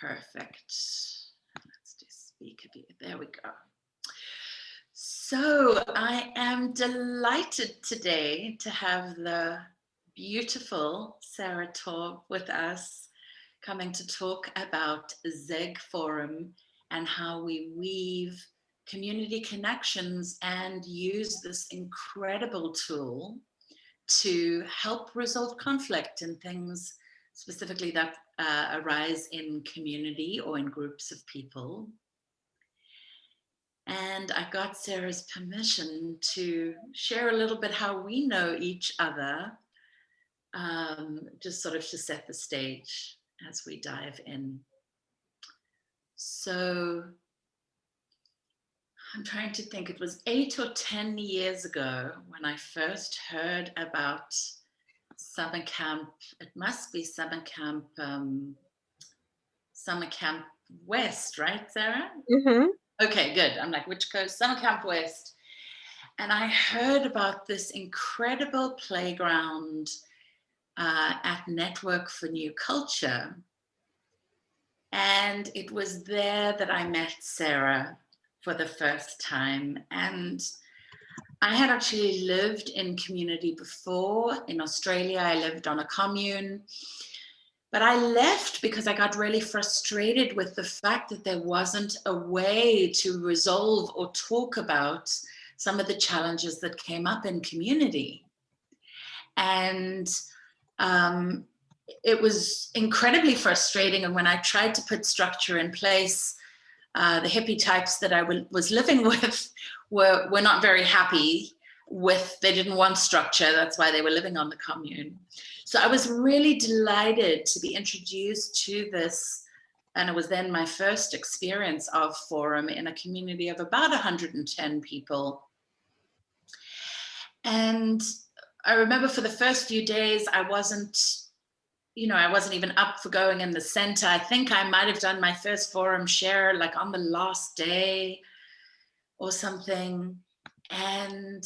Perfect. Let's do speaker view. There we go. So I am delighted today to have the beautiful Sarah Taub with us, coming to talk about ZEGG Forum and how we weave community connections and use this incredible tool to help resolve conflict and things specifically that arise in community or in groups of people. And I got Sarah's permission to share a little bit how we know each other, just sort of to set the stage as we dive in. So I'm trying to think, it was 8 or 10 years ago when I first heard about summer camp. It must be summer camp West, right, Sarah? Mm-hmm. Okay, good. I'm like, which coast? Summer Camp West. And I heard about this incredible playground at Network for New Culture. And it was there that I met Sarah for the first time. And I had actually lived in community before. In Australia, I lived on a commune. But I left because I got really frustrated with the fact that there wasn't a way to resolve or talk about some of the challenges that came up in community. And it was incredibly frustrating. And when I tried to put structure in place, the hippie types that I was living with were not very happy with, they didn't want structure. That's why they were living on the commune. So I was really delighted to be introduced to this. And it was then my first experience of Forum in a community of about 110 people. And I remember for the first few days, I wasn't even up for going in the center. I think I might have done my first Forum share like on the last day or something. And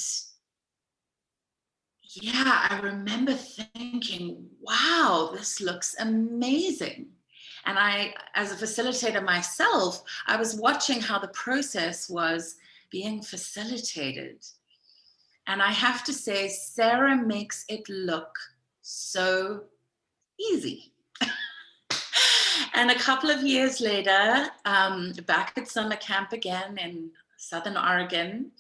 yeah, I remember thinking, wow, this looks amazing. And I, as a facilitator myself, I was watching how the process was being facilitated. And I have to say, Sarah makes it look so easy. And a couple of years later, back at summer camp again in Southern Oregon,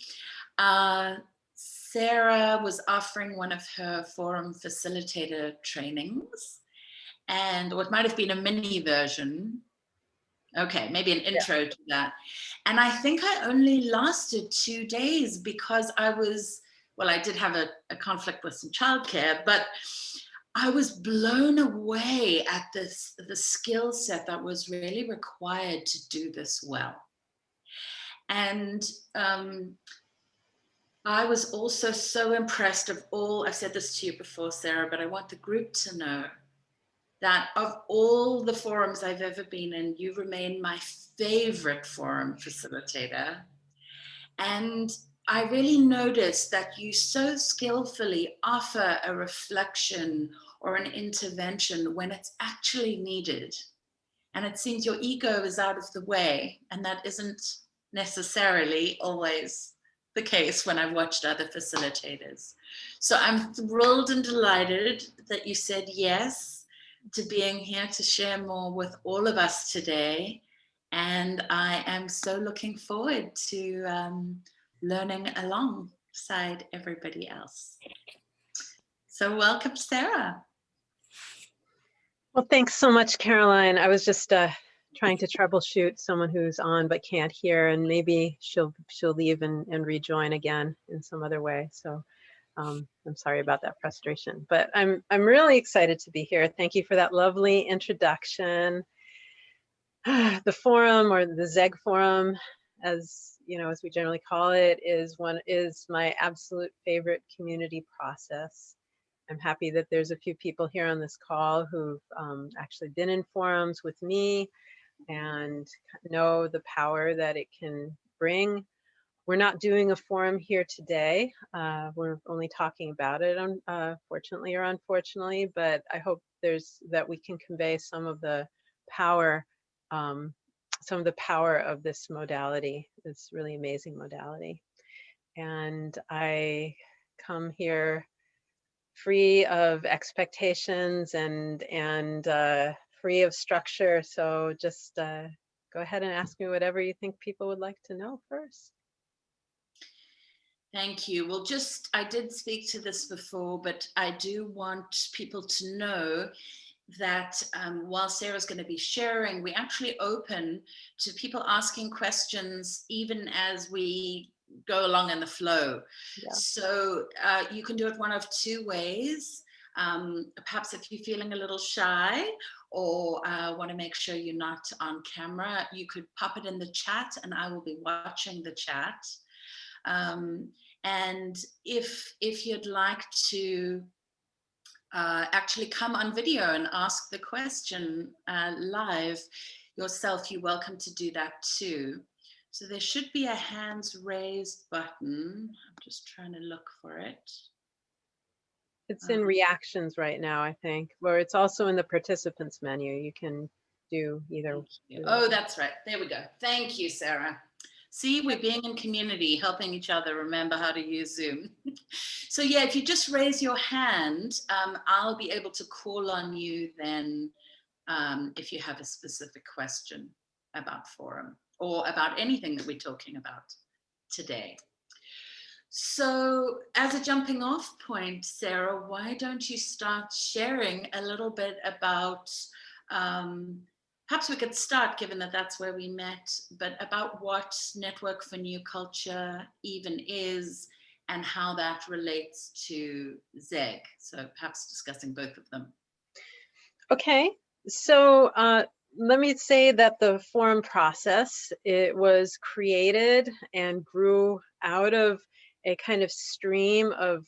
Sarah was offering one of her Forum Facilitator trainings, or it might have been a mini version. Okay, maybe an intro to that. And I think I only lasted 2 days because I did have a conflict with some childcare, but I was blown away at the skill set that was really required to do this well. And I was also so impressed I've said this to you before, Sarah, but I want the group to know that of all the forums I've ever been in, you remain my favorite forum facilitator. And I really noticed that you so skillfully offer a reflection or an intervention when it's actually needed. And it seems your ego is out of the way, and that isn't necessarily always the case when I've watched other facilitators. So I'm thrilled and delighted that you said yes to being here to share more with all of us today. And I am so looking forward to learning alongside everybody else. So welcome, Sarah. Well, thanks so much, Caroline. I was just trying to troubleshoot someone who's on but can't hear, and maybe she'll leave and rejoin again in some other way. So I'm sorry about that frustration, but I'm really excited to be here. Thank you for that lovely introduction. The forum, or the ZEGG Forum, as you know, as we generally call it, is my absolute favorite community process. I'm happy that there's a few people here on this call who've actually been in forums with me and know the power that it can bring. We're not doing a forum here today. We're only talking about it, fortunately or unfortunately, but I hope that we can convey some of the power some of the power of this modality, this really amazing modality. And I come here free of expectations and free of structure. So just go ahead and ask me whatever you think people would like to know first. Thank you. Well, I did speak to this before, but I do want people to know that while Sarah's going to be sharing, we actually open to people asking questions even as we go along in the flow. Yeah. So you can do it one of two ways. Perhaps if you're feeling a little shy or want to make sure you're not on camera, you could pop it in the chat and I will be watching the chat. And if you'd like to actually come on video and ask the question live yourself, you're welcome to do that too. So there should be a hands raised button. I'm just trying to look for it. It's in reactions right now, I think, or it's also in the participants menu. You can do either. Oh, that's right. There we go. Thank you, Sarah. See, we're being in community, helping each other remember how to use Zoom. So yeah, if you just raise your hand, I'll be able to call on you then if you have a specific question about Forum or about anything that we're talking about today. So as a jumping off point, Sarah, why don't you start sharing a little bit about perhaps we could start, given that that's where we met, but about what Network for New Culture even is and how that relates to ZEGG. So perhaps discussing both of them. Okay, so let me say that the Forum process, it was created and grew out of a kind of stream of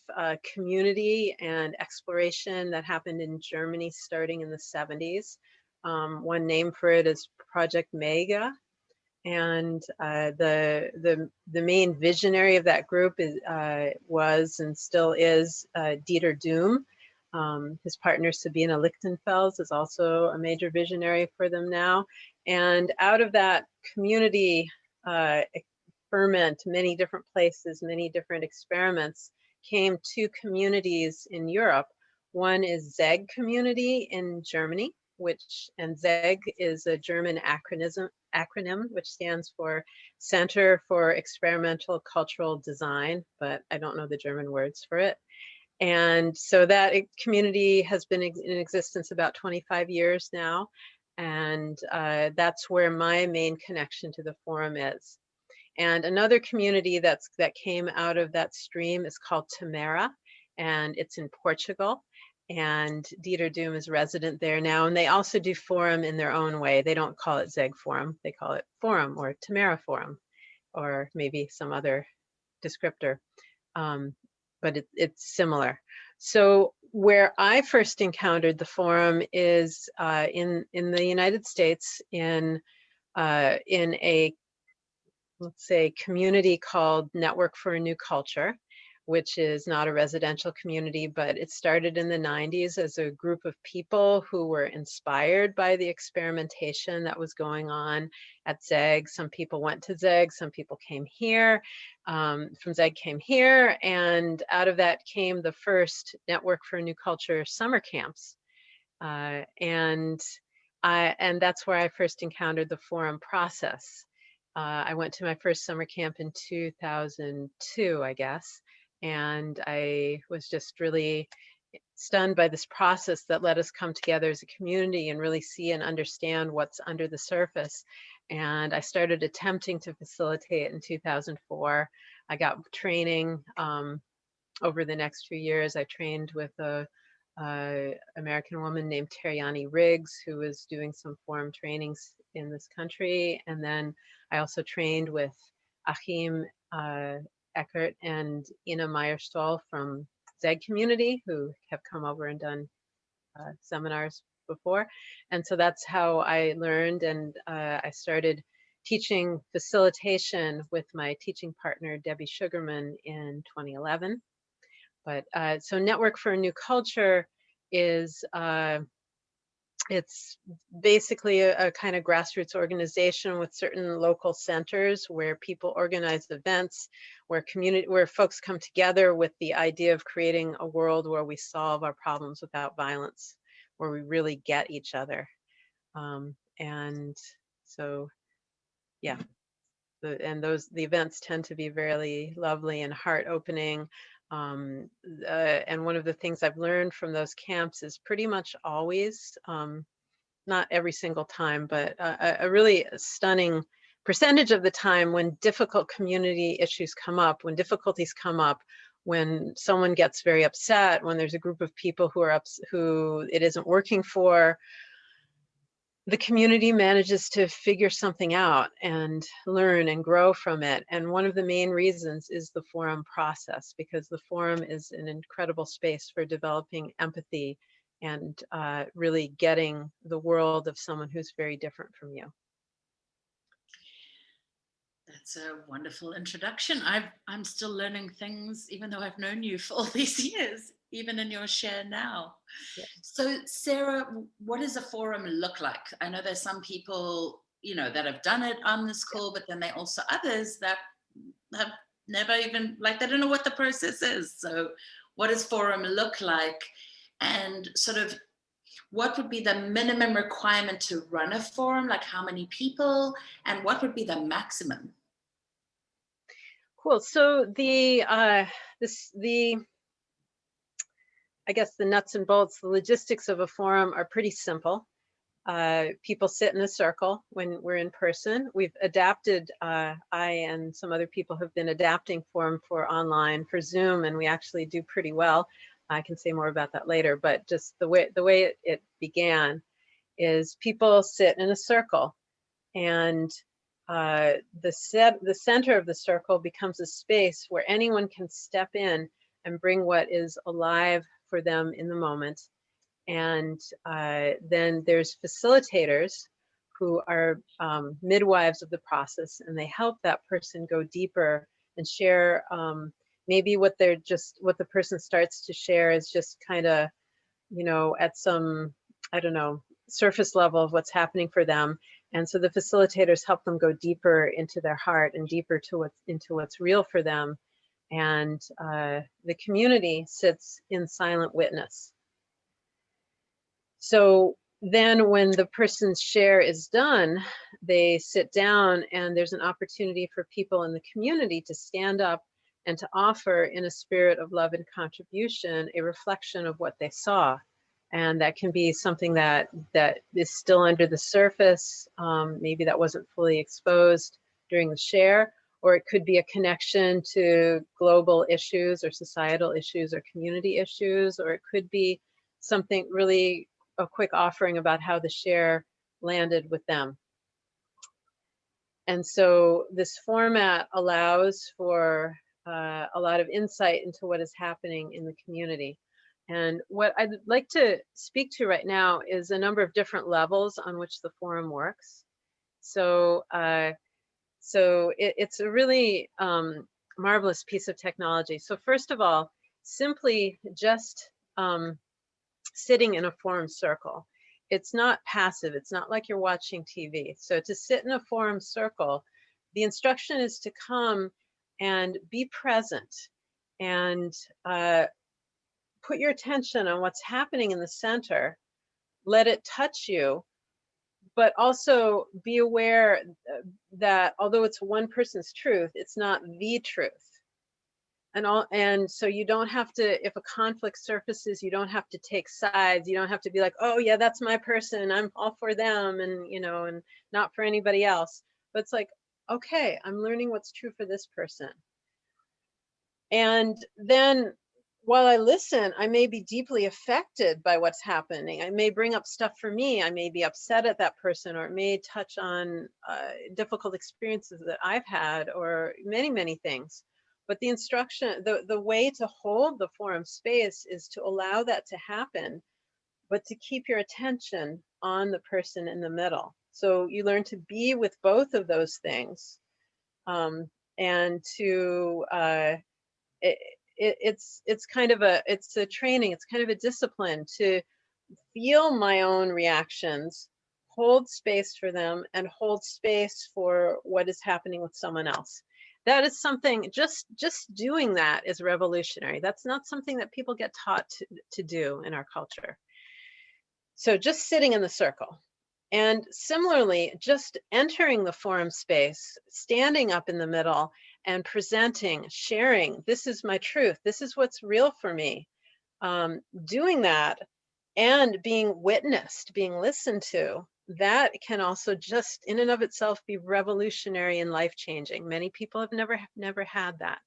community and exploration that happened in Germany starting in the 70s. One name for it is Project Mega, and the main visionary of that group was and still is Dieter Doom. His partner Sabina Lichtenfels is also a major visionary for them now, and out of that community ferment, many different places, many different experiments, came two communities in Europe. One is ZEGG community in Germany, and ZEGG is a German acronym which stands for Center for Experimental Cultural Design, but I don't know the German words for it. And so that community has been in existence about 25 years now, and that's where my main connection to the Forum is. And another community that came out of that stream is called Tamera, and it's in Portugal. And Dieter Doom is resident there now, and they also do Forum in their own way. They don't call it ZEGG Forum, they call it Forum or Tamera Forum, or maybe some other descriptor, but it's similar. So where I first encountered the Forum is in the United States in a, let's say, community called Network for a New Culture, which is not a residential community, but it started in the 90s as a group of people who were inspired by the experimentation that was going on at ZEGG. Some people went to ZEGG, some people came here, from ZEGG came here, and out of that came the first Network for a New Culture summer camps. And that's where I first encountered the Forum process. I went to my first summer camp in 2002, I guess. And I was just really stunned by this process that let us come together as a community and really see and understand what's under the surface. And I started attempting to facilitate in 2004. I got training over the next few years. I trained with a American woman named Teryani Riggs, who was doing some Forum trainings in this country. And then I also trained with Achim, Ecker and Meyer-Stoll from ZEGG community, who have come over and done seminars before. And so that's how I learned, and I started teaching facilitation with my teaching partner, Debbie Sugarman, in 2011. But so Network for a New Culture is it's basically a kind of grassroots organization with certain local centers where people organize events, where folks come together with the idea of creating a world where we solve our problems without violence, where we really get each other. And so, yeah, the events tend to be very lovely and heart-opening. And one of the things I've learned from those camps is pretty much always, not every single time, but a really stunning percentage of the time, when difficult community issues come up, when difficulties come up, when someone gets very upset, when there's a group of people who it isn't working for, the community manages to figure something out and learn and grow from it. And one of the main reasons is the forum process, because the forum is an incredible space for developing empathy and really getting the world of someone who's very different from you. That's a wonderful introduction. I'm still learning things, even though I've known you for all these years, even in your share now. Yeah. So, Sarah, what does a forum look like? I know there's some people, that have done it on this call, but then there are also others that have never even, they don't know what the process is. So, what does forum look like? And sort of, what would be the minimum requirement to run a forum? Like how many people, and what would be the maximum? Cool. So I guess the nuts and bolts, the logistics of a forum are pretty simple. People sit in a circle when we're in person. We've adapted, I and some other people have been adapting Forum for online, for Zoom, and we actually do pretty well. I can say more about that later, but just the way it began is people sit in a circle, and the center of the circle becomes a space where anyone can step in and bring what is alive for them in the moment. And then there's facilitators who are midwives of the process, and they help that person go deeper and share maybe what the person starts to share is just kind of, at some, I don't know, surface level of what's happening for them. And so the facilitators help them go deeper into their heart and deeper into what's real for them. And the community sits in silent witness. So then when the person's share is done, they sit down, and there's an opportunity for people in the community to stand up and to offer, in a spirit of love and contribution, a reflection of what they saw. And that can be something that is still under the surface, maybe that wasn't fully exposed during the share, or it could be a connection to global issues or societal issues or community issues, or it could be something really, a quick offering about how the share landed with them. And so this format allows for a lot of insight into what is happening in the community. And what I'd like to speak to right now is a number of different levels on which the forum works. So, it's a really marvelous piece of technology. So first of all, simply just sitting in a forum circle. It's not passive. It's not like you're watching TV. So to sit in a forum circle, the instruction is to come and be present and put your attention on what's happening in the center. Let it touch you, but also be aware that although it's one person's truth, it's not the truth. And so you don't have to, if a conflict surfaces, you don't have to take sides. You don't have to be like, oh yeah, that's my person, I'm all for them, and and not for anybody else. But it's like, okay, I'm learning what's true for this person. And then while I listen, I may be deeply affected by what's happening. I may bring up stuff for me. I may be upset at that person, or it may touch on difficult experiences that I've had, or many, many things. But the instruction, the way to hold the forum space is to allow that to happen, but to keep your attention on the person in the middle. So you learn to be with both of those things, and to it's kind of a training. It's kind of a discipline to feel my own reactions, hold space for them, and hold space for what is happening with someone else. That is something, just doing that is revolutionary. That's not something that people get taught to do in our culture. So just sitting in the circle. And similarly, just entering the forum space, standing up in the middle and presenting, sharing, this is my truth, this is what's real for me. Doing that and being witnessed, being listened to, that can also just in and of itself be revolutionary and life-changing. Many people have never had that.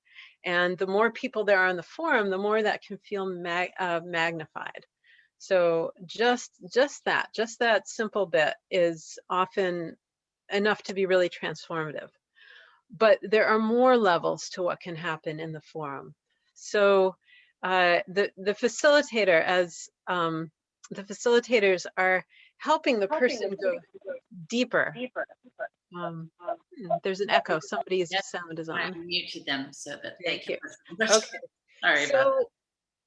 And the more people there are on the forum, the more that can feel magnified. So just that simple bit is often enough to be really transformative. But there are more levels to what can happen in the forum. So the facilitator, as the facilitators are helping the person go deeper. There's an echo. Somebody's sound is on. I muted them so that they Thank can you. listen. Okay. Sorry about that.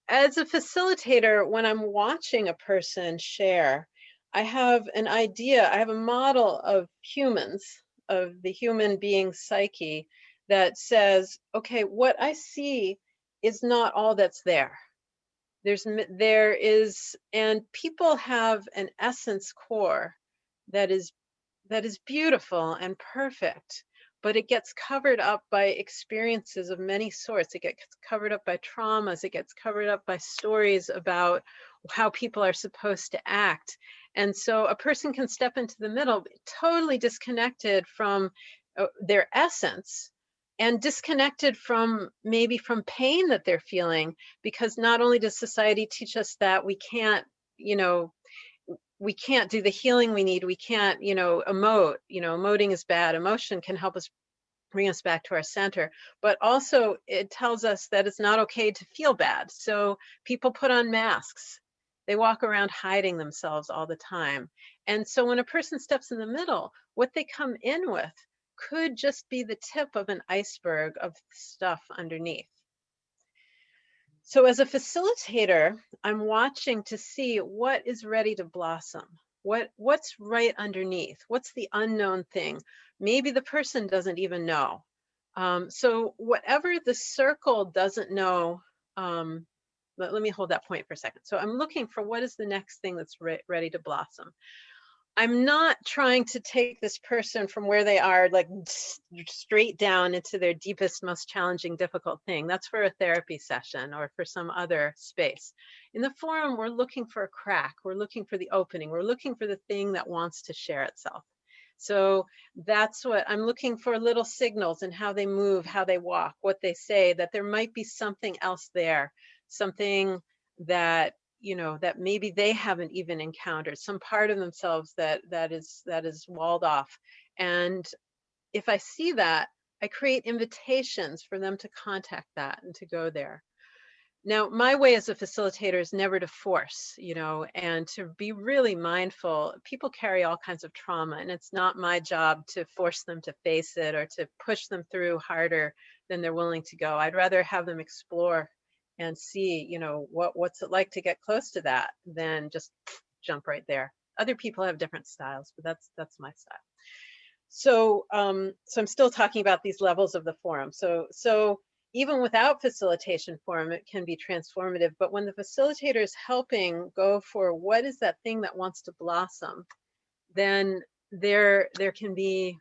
As a facilitator, when I'm watching a person share, I have an idea, I have a model of humans, of the human being psyche that says, okay, what I see is not all that's there. There is, and people have an essence core that is beautiful and perfect, but it gets covered up by experiences of many sorts. It gets covered up by traumas. It gets covered up by stories about how people are supposed to act. And so a person can step into the middle, totally disconnected from their essence, and disconnected from maybe from pain that they're feeling, because not only does society teach us that we can't, we can't do the healing we need. We can't, emote. Emoting is bad. Emotion can help us bring us back to our center. But also it tells us that it's not okay to feel bad. So people put on masks. They walk around hiding themselves all the time. And so when a person steps in the middle, what they come in with could just be the tip of an iceberg of stuff underneath. So as a facilitator, I'm watching to see what is ready to blossom. What's right underneath? What's the unknown thing? Maybe the person doesn't even know. So whatever the circle doesn't know, let me hold that point for a second. So I'm looking for what is the next thing that's ready to blossom. I'm not trying to take this person from where they are, like straight down into their deepest, most challenging, difficult thing. That's for a therapy session or for some other space. In the forum, we're looking for a crack. We're looking for the opening. We're looking for the thing that wants to share itself. So that's what I'm looking for, little signals in how they move, how they walk, what they say, that there might be something else there, something that that maybe they haven't even encountered, some part of themselves that is walled off. And if I see that, I create invitations for them to contact that and to go there. Now, my way as a facilitator is never to force, and to be really mindful. People carry all kinds of trauma, and it's not my job to force them to face it or to push them through harder than they're willing to go. I'd rather have them explore and see, what's it like to get close to that than just jump right there. Other people have different styles, but that's my style. So, so I'm still talking about these levels of the forum. So even without facilitation forum, it can be transformative. But when the facilitator is helping go for what is that thing that wants to blossom, then there can be,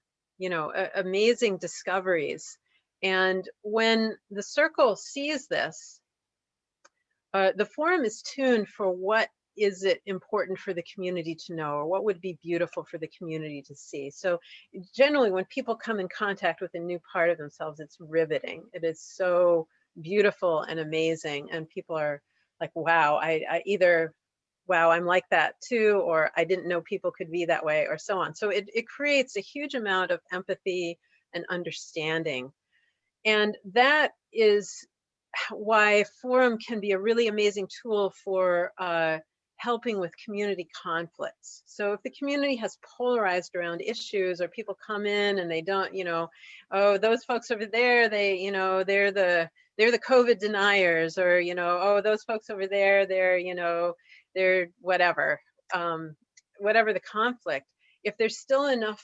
amazing discoveries. And when the circle sees this, the forum is tuned for what is it important for the community to know, or what would be beautiful for the community to see. So generally when people come in contact with a new part of themselves, it's riveting. It is so beautiful and amazing. And people are like, wow, I either, wow, I'm like that too, or I didn't know people could be that way, or so on. So it creates a huge amount of empathy and understanding. And that is why forum can be a really amazing tool for helping with community conflicts. So if the community has polarized around issues, or people come in and they don't, oh, those folks over there, they, they're the COVID deniers, or, oh, those folks over there, they're, they're whatever, whatever the conflict, if there's still enough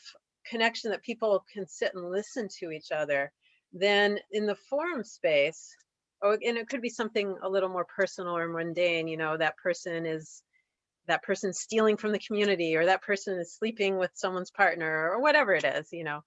connection that people can sit and listen to each other, then in the forum space, oh, and it could be something a little more personal or mundane, you know, that person's stealing from the community, or that person is sleeping with someone's partner, or whatever it is, you know.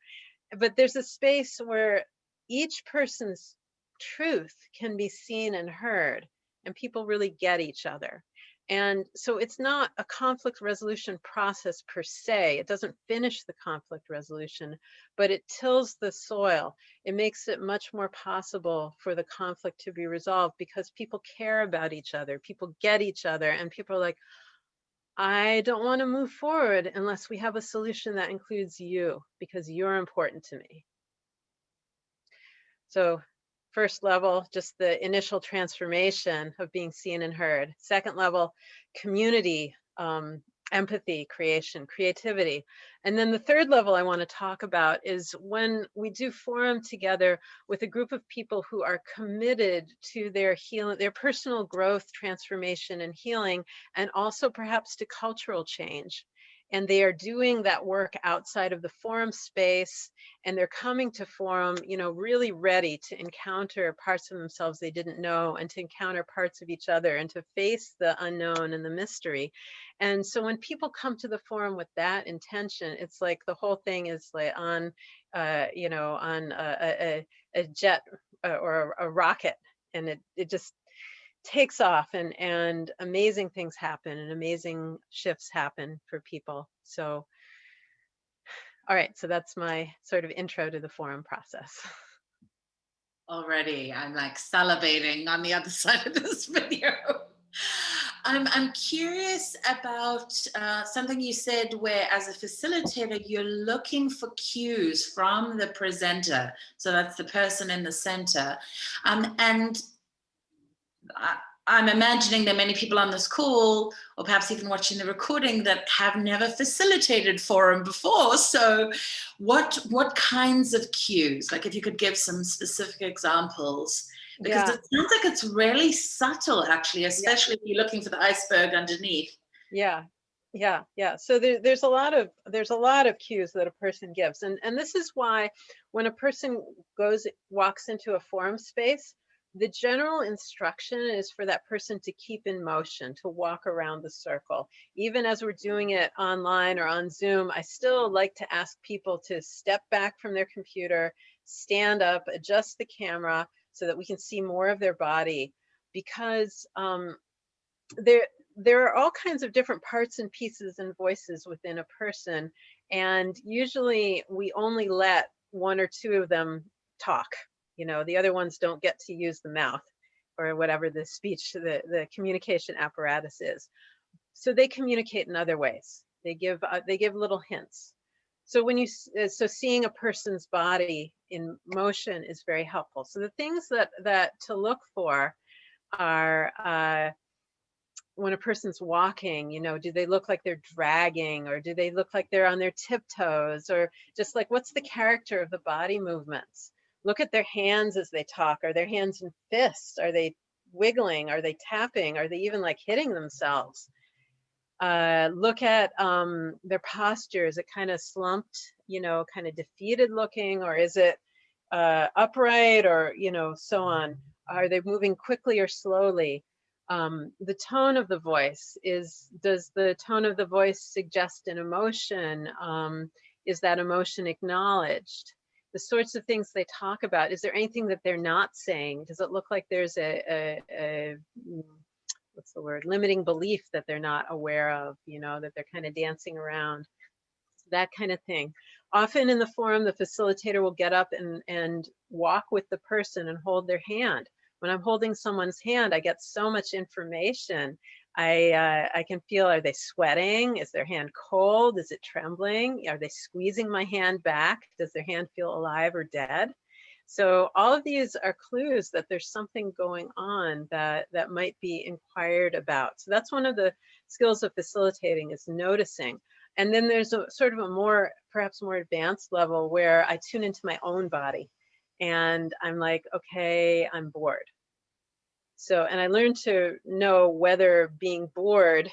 But there's a space where each person's truth can be seen and heard, and people really get each other. And so it's not a conflict resolution process per se. It doesn't finish the conflict resolution, but it tills the soil. It makes it much more possible for the conflict to be resolved, because people care about each other, people get each other, and people are like, I don't want to move forward unless we have a solution that includes you, because you're important to me. So first level, just the initial transformation of being seen and heard. Second level, community, empathy, creation, creativity. And then the third level I want to talk about is when we do forum together with a group of people who are committed to their healing, their personal growth, transformation, and healing, and also perhaps to cultural change. And they are doing that work outside of the forum space, and they're coming to forum, you know, really ready to encounter parts of themselves they didn't know, and to encounter parts of each other, and to face the unknown and the mystery. And so when people come to the forum with that intention, it's like the whole thing is like on, you know, on a jet or a rocket, and it just takes off, and amazing things happen, and amazing shifts happen for people. So, all right, so that's my sort of intro to the forum process. Already, I'm like salivating on the other side of this video. I'm curious about something you said, where as a facilitator, you're looking for cues from the presenter. So that's the person in the center. And I'm imagining there are many people on this call, or perhaps even watching the recording, that have never facilitated forum before. So what kinds of cues? Like if you could give some specific examples, because it sounds like it's really subtle, actually, especially if you're looking for the iceberg underneath. Yeah. So there's a lot of cues that a person gives, and this is why when a person walks into a forum space, the general instruction is for that person to keep in motion, to walk around the circle. Even as we're doing it online or on Zoom, I still like to ask people to step back from their computer, stand up, adjust the camera so that we can see more of their body, because there are all kinds of different parts and pieces and voices within a person, and usually we only let one or two of them talk. You know, the other ones don't get to use the mouth or whatever the speech, the communication apparatus is. So they communicate in other ways. They give little hints. So so seeing a person's body in motion is very helpful. So the things that to look for are when a person's walking, you know, do they look like they're dragging, or do they look like they're on their tiptoes, or just like, what's the character of the body movements? Look at their hands as they talk. Are their hands in fists? Are they wiggling? Are they tapping? Are they even like hitting themselves? Look at their posture. Is it kind of slumped, you know, kind of defeated looking, or is it upright, or, you know, so on? Are they moving quickly or slowly? The tone of the voice does the tone of the voice suggest an emotion? Is that emotion acknowledged? The sorts of things they talk about, is there anything that they're not saying? Does it look like there's a what's the word, limiting belief that they're not aware of, you know, that they're kind of dancing around, that kind of thing. Often in the forum, the facilitator will get up and walk with the person and hold their hand. When I'm holding someone's hand, I get so much information. I can feel, are they sweating? Is their hand cold? Is it trembling? Are they squeezing my hand back? Does their hand feel alive or dead? So all of these are clues that there's something going on that might be inquired about. So that's one of the skills of facilitating, is noticing. And then there's a sort of a perhaps more advanced level where I tune into my own body, and I'm like, okay, I'm bored. So, and I learned to know whether being bored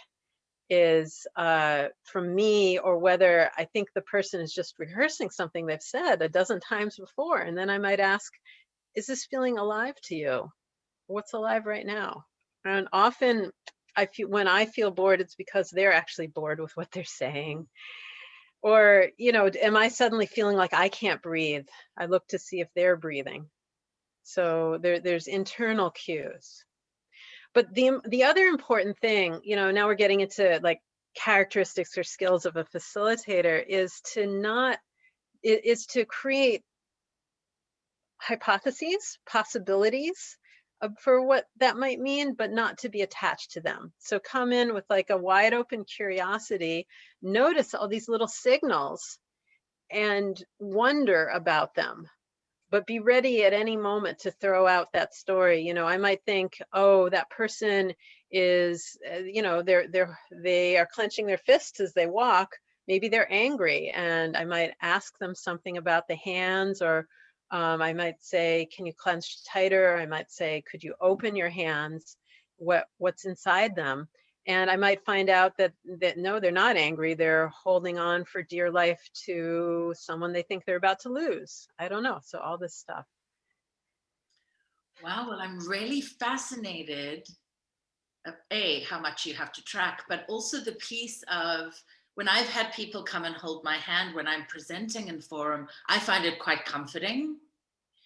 is from me, or whether I think the person is just rehearsing something they've said a dozen times before. And then I might ask, is this feeling alive to you? What's alive right now? And often when I feel bored, it's because they're actually bored with what they're saying. Or, am I suddenly feeling like I can't breathe? I look to see if they're breathing. So there's internal cues. But the other important thing, now we're getting into like characteristics or skills of a facilitator, is to create hypotheses, possibilities for what that might mean, but not to be attached to them. So come in with like a wide open curiosity, notice all these little signals and wonder about them, but be ready at any moment to throw out that story. I might think, oh, that person is, they are clenching their fists as they walk. Maybe they're angry, and I might ask them something about the hands, or I might say, can you clench tighter? I might say, could you open your hands? What's inside them? And I might find out that no, they're not angry. They're holding on for dear life to someone they think they're about to lose. I don't know. So all this stuff. Wow, well, I'm really fascinated of how much you have to track, but also the piece of when I've had people come and hold my hand when I'm presenting in Forum, I find it quite comforting.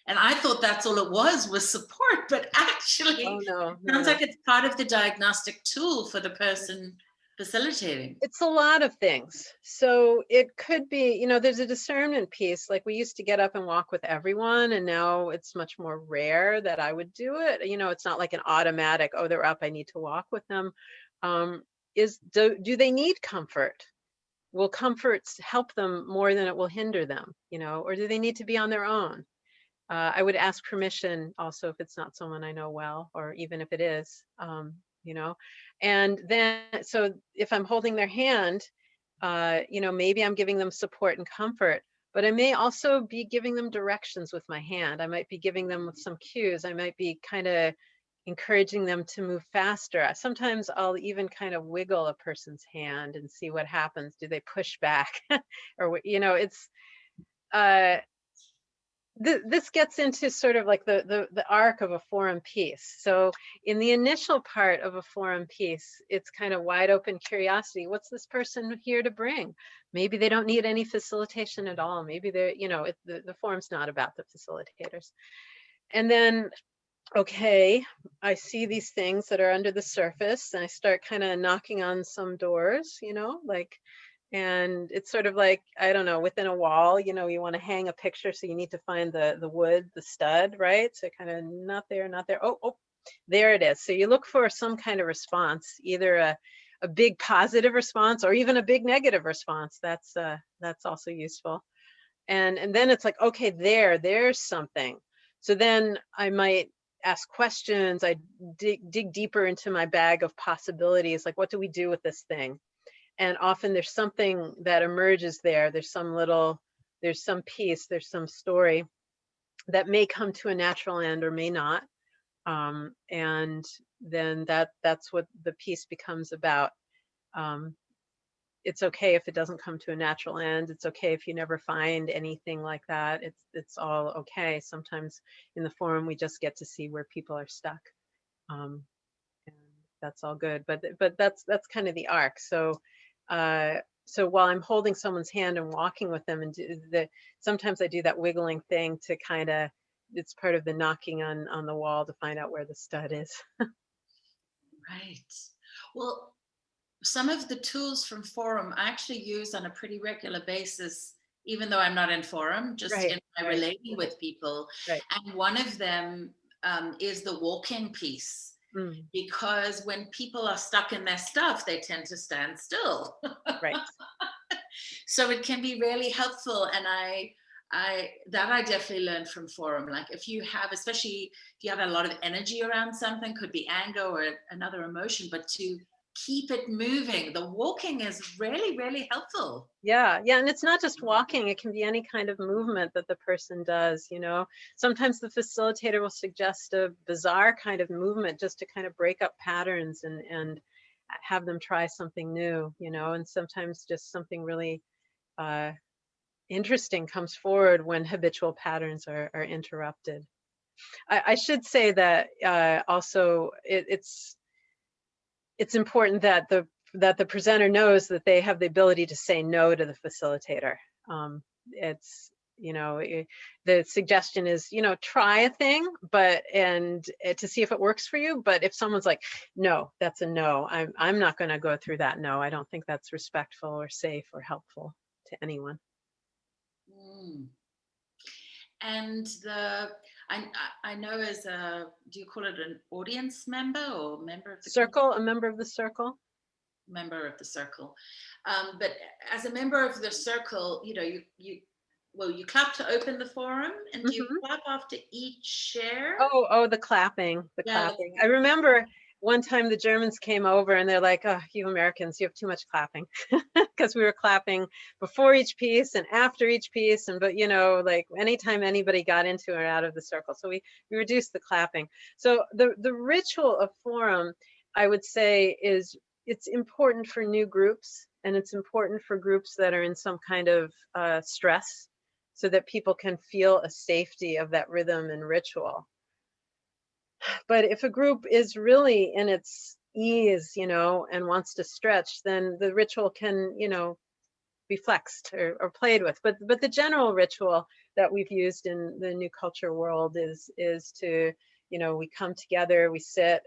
And I thought that's all it was support, but actually, Oh, no, it no, sounds no. like it's part of the diagnostic tool for the person facilitating. It's a lot of things. So it could be, there's a discernment piece. Like we used to get up and walk with everyone, and now it's much more rare that I would do it. It's not like an automatic, oh, they're up, I need to walk with them. Do they need comfort? Will comfort help them more than it will hinder them, or do they need to be on their own? I would ask permission also if it's not someone I know well, or even if it is, and then, so if I'm holding their hand, maybe I'm giving them support and comfort, but I may also be giving them directions with my hand. I might be giving them some cues. I might be kind of encouraging them to move faster. Sometimes I'll even kind of wiggle a person's hand and see what happens. Do they push back? Or, it's, this gets into sort of like the arc of a forum piece. So in the initial part of a forum piece, it's kind of wide open curiosity. What's this person here to bring? Maybe they don't need any facilitation at all. Maybe they're, the forum's not about the facilitators. And then, okay, I see these things that are under the surface, and I start kind of knocking on some doors, and it's sort of like, I don't know, within a wall, you want to hang a picture, so you need to find the wood, the stud, right? So kind of not there, not there. Oh, there it is. So you look for some kind of response, either a big positive response or even a big negative response. That's also useful. And then it's like, okay, there's something. So then I might ask questions. I dig deeper into my bag of possibilities. Like, what do we do with this thing? And often there's something that emerges there. There's some piece, there's some story that may come to a natural end or may not. And then that's what the piece becomes about. It's okay if it doesn't come to a natural end. It's okay if you never find anything like that. It's all okay. Sometimes in the forum, we just get to see where people are stuck. And that's all good. But that's kind of the arc. So while I'm holding someone's hand and walking with them, and sometimes I do that wiggling thing to kind of, it's part of the knocking on the wall to find out where the stud is. Right. Well, some of the tools from Forum I actually use on a pretty regular basis, even though I'm not in Forum, just in my relating with people. Right. And one of them is the walking piece. Because when people are stuck in their stuff, they tend to stand still. Right. So it can be really helpful. And I definitely learned from Forum. Like if you have, especially if you have a lot of energy around something, could be anger or another emotion, but to keep it moving. The walking is really, really helpful. Yeah, yeah, and it's not just walking, it can be any kind of movement that the person does, you know. Sometimes the facilitator will suggest a bizarre kind of movement just to kind of break up patterns and have them try something new, you know, and sometimes just something really interesting comes forward when habitual patterns are interrupted. I should say that also it's important that the presenter knows that they have the ability to say no to the facilitator. It's, you know, the suggestion is, you know, try a thing, but to see if it works for you. But if someone's like, no, that's a no, I'm not going to go through that. No, I don't think that's respectful or safe or helpful to anyone. Mm. And I know as a, do you call it an audience member or member of the Circle, a member of the circle. member of the circle? But as a member of the circle, you know, you clap to open the forum, and do you Mm-hmm. clap after each share? Oh, the clapping, the Yeah. clapping. I remember one time the Germans came over and they're like, oh, you Americans, you have too much clapping, because we were clapping before each piece and after each piece. And, but, you know, like anytime anybody got into or out of the circle. So we reduced the clapping. So the ritual of forum, I would say, is it's important for new groups, and it's important for groups that are in some kind of stress, so that people can feel a safety of that rhythm and ritual. But if a group is really in its ease, you know, and wants to stretch, then the ritual can, you know, be flexed or played with. But the general ritual that we've used in the new culture world is to, you know, we come together, we sit,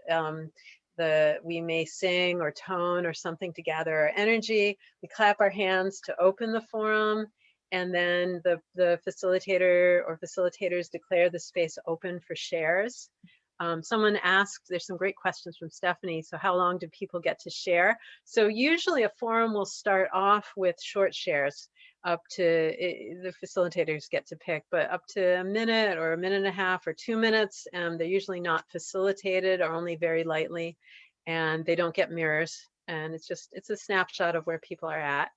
we may sing or tone or something to gather our energy. We clap our hands to open the forum, and then the facilitator or facilitators declare the space open for shares. Someone asked, there's some great questions from Stephanie. So how long do people get to share? So usually a forum will start off with short shares up to, the facilitators get to pick, but up to a minute or a minute and a half or 2 minutes. And they're usually not facilitated or only very lightly, and they don't get mirrors. And it's a snapshot of where people are at.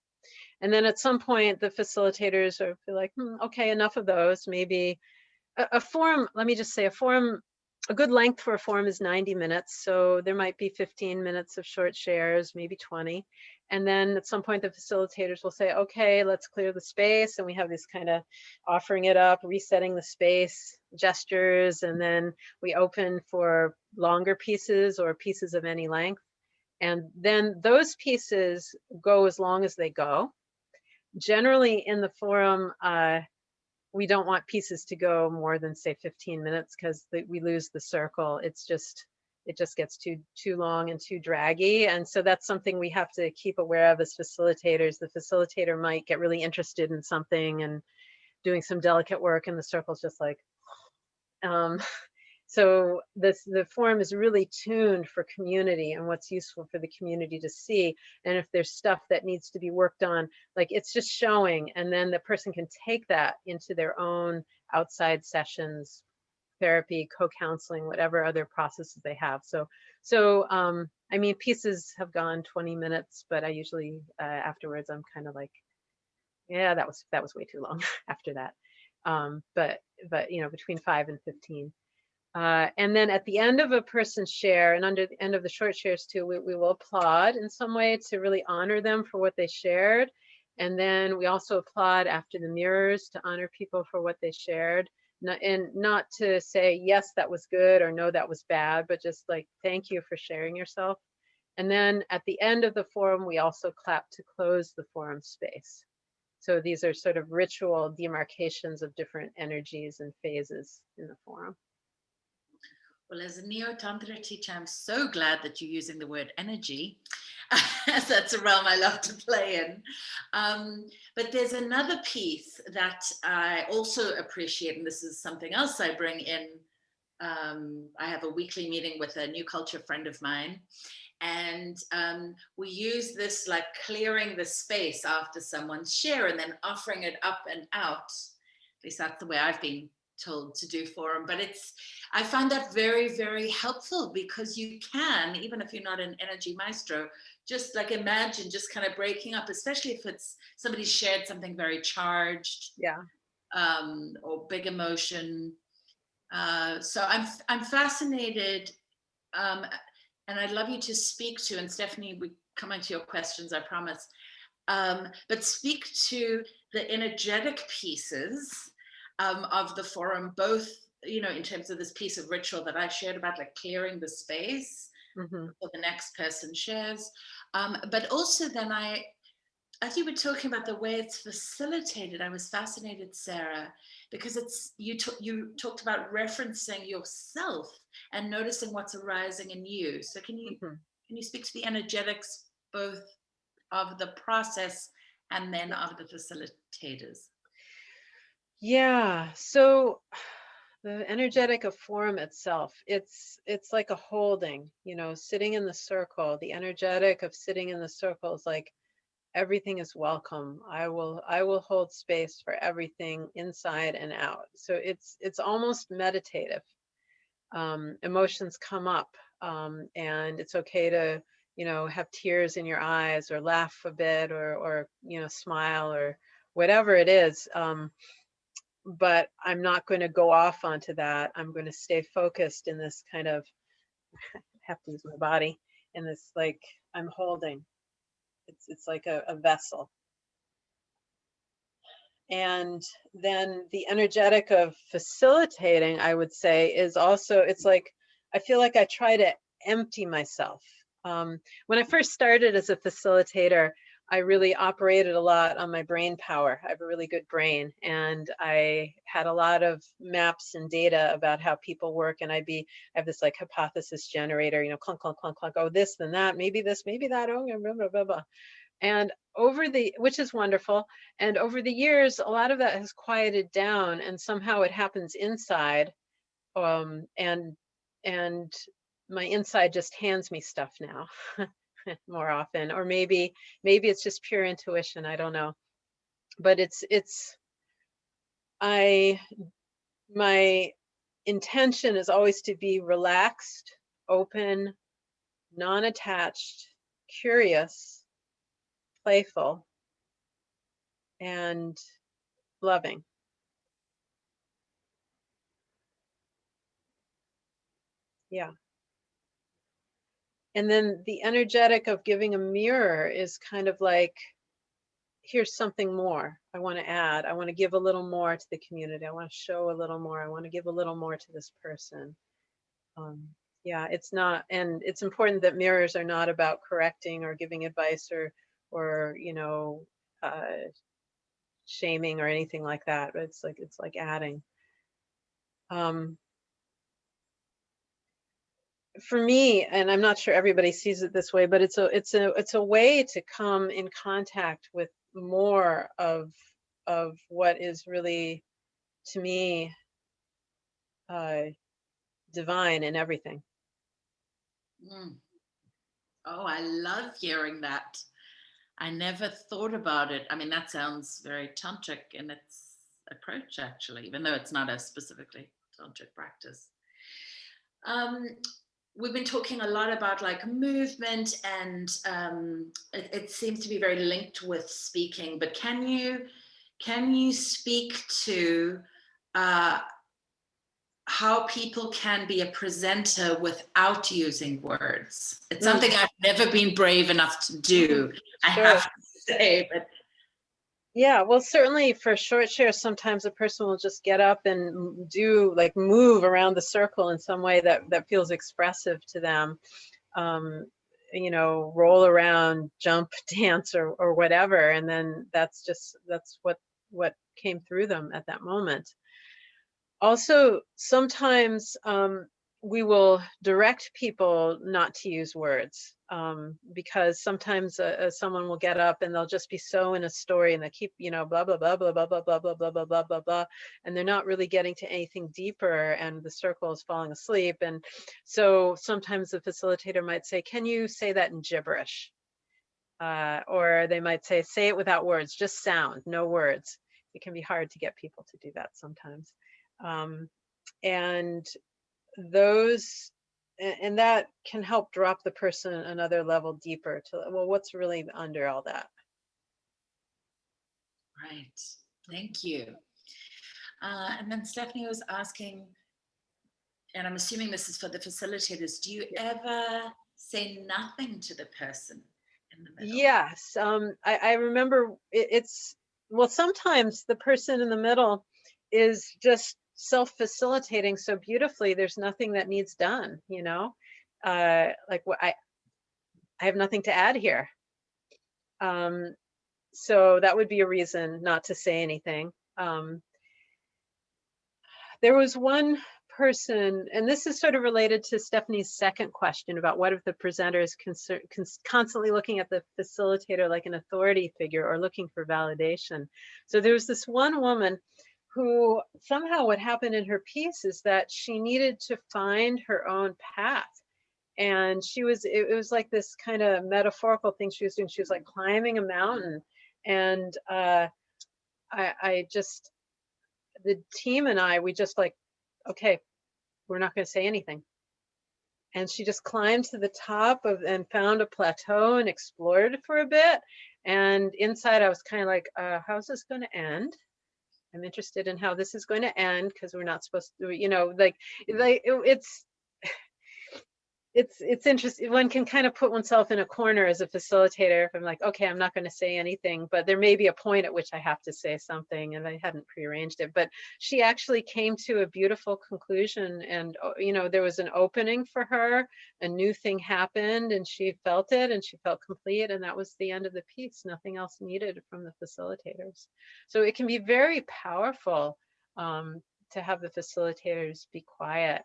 And then at some point, the facilitators are like, okay, enough of those. Maybe a forum, let me just say, a good length for a forum is 90 minutes. So there might be 15 minutes of short shares, maybe 20. And then at some point, the facilitators will say, okay, let's clear the space. And we have this kind of offering it up, resetting the space, gestures. And then we open for longer pieces or pieces of any length. And then those pieces go as long as they go. Generally in the forum, we don't want pieces to go more than, say, 15 minutes, because we lose the circle. It just gets too long and too draggy. And so that's something we have to keep aware of as facilitators. The facilitator might get really interested in something and doing some delicate work, and the circle's just like, so the forum is really tuned for community and what's useful for the community to see. And if there's stuff that needs to be worked on, like, it's just showing, and then the person can take that into their own outside sessions, therapy, co-counseling, whatever other processes they have. So I mean, pieces have gone 20 minutes, but I usually afterwards I'm kind of like, yeah, that was way too long after that. But you know, between 5 and 15. And then at the end of a person's share, and under the end of the short shares too, we will applaud in some way to really honor them for what they shared. And then we also applaud after the mirrors to honor people for what they shared. And not to say, yes, that was good, or no, that was bad, but just like, thank you for sharing yourself. And then at the end of the forum, we also clap to close the forum space. So these are sort of ritual demarcations of different energies and phases in the forum. Well, as a Neo-Tantra teacher, I'm so glad that you're using the word energy, as that's a realm I love to play in. But there's another piece that I also appreciate, and this is something else I bring in. I have a weekly meeting with a new culture friend of mine, and we use this like clearing the space after someone's share and then offering it up and out. At least that's the way I've been told to do forum, but I find that very, very helpful, because you can, even if you're not an energy maestro, just like imagine just kind of breaking up, especially if it's somebody shared something very charged, or big emotion. So I'm fascinated, and I'd love you to speak to, and Stephanie, we're coming to your questions, I promise, but speak to the energetic pieces of the forum, both, you know, in terms of this piece of ritual that I shared about, like clearing the space before the next person shares, but also then as you were talking about the way it's facilitated, I was fascinated, Sarah, because you talked about referencing yourself and noticing what's arising in you. So can you speak to the energetics both of the process and then of the facilitators? Yeah, so the energetic of forum itself, it's like a holding, you know, sitting in the circle. The energetic of sitting in the circle is like, everything is welcome. I will hold space for everything inside and out. So it's almost meditative. Emotions come up, and it's okay to, you know, have tears in your eyes, or laugh a bit, or you know, smile, or whatever it is. But I'm not going to go off onto that. I'm going to stay focused in this kind of, I have to use my body, in this, like, I'm holding. It's like a vessel. And then the energetic of facilitating, I would say, is also, it's like, I feel like I try to empty myself. When I first started as a facilitator, I really operated a lot on my brain power. I have a really good brain, and I had a lot of maps and data about how people work. And I have this like hypothesis generator, you know, clunk, clunk, clunk, clunk. Oh, this, then that, maybe this, maybe that. Oh, blah, blah, blah, blah. And which is wonderful. And over the years, a lot of that has quieted down, and somehow it happens inside. And my inside just hands me stuff now more often, or maybe it's just pure intuition. I don't know, but my intention is always to be relaxed, open, non-attached, curious, playful, and loving. Yeah. And then the energetic of giving a mirror is kind of like, here's something more I want to add. I want to give a little more to the community. I want to show a little more. I want to give a little more to this person. Yeah, it's not, and it's important that mirrors are not about correcting or giving advice, or you know, shaming or anything like that. But it's like adding. For me, and I'm not sure everybody sees it this way, but it's a way to come in contact with more of what is really, to me, divine in everything. Oh, I love hearing that. I never thought about it. I mean, that sounds very tantric in its approach, actually, even though it's not a specifically tantric practice. We've been talking a lot about like movement, and it seems to be very linked with speaking, but can you speak to how people can be a presenter without using words? It's something I've never been brave enough to do, I have to say. But yeah, well, certainly for short shares, sometimes a person will just get up and do, like, move around the circle in some way that feels expressive to them. You know, roll around, jump, dance, or whatever, and then that's what came through them at that moment. Also, sometimes we will direct people not to use words, because sometimes someone will get up and they'll just be so in a story, and they keep, you know, blah blah blah blah blah blah blah blah blah blah blah blah blah, and they're not really getting to anything deeper, and the circle is falling asleep. And so sometimes the facilitator might say, can you say that in gibberish? Or they might say it without words, just sound, no words. It can be hard to get people to do that sometimes. And those, and that can help drop the person another level deeper to, well, what's really under all that? Right. Thank you. And then Stephanie was asking, and I'm assuming this is for the facilitators, do you ever say nothing to the person in the middle? Yes. I remember it's, well, sometimes the person in the middle is just self-facilitating so beautifully, there's nothing that needs done, you know? Like what I have nothing to add here. So that would be a reason not to say anything. There was one person, and this is sort of related to Stephanie's second question about what if the presenter is constantly looking at the facilitator like an authority figure or looking for validation. So there was this one woman who somehow what happened in her piece is that she needed to find her own path. And she was, it was like this kind of metaphorical thing she was doing. She was like climbing a mountain. And I just, the team and I, we just like, okay, we're not going to say anything. And she just climbed to the top of and found a plateau and explored for a bit. And inside I was kind of like, how's this going to end? I'm interested in how this is going to end, because we're not supposed to, you know, like it's interesting. One can kind of put oneself in a corner as a facilitator if I'm like, okay, I'm not going to say anything, but there may be a point at which I have to say something, and I hadn't prearranged it. But she actually came to a beautiful conclusion, and you know, there was an opening for her, a new thing happened, and she felt it, and she felt complete, and that was the end of the piece. Nothing else needed from the facilitators. So it can be very powerful to have the facilitators be quiet.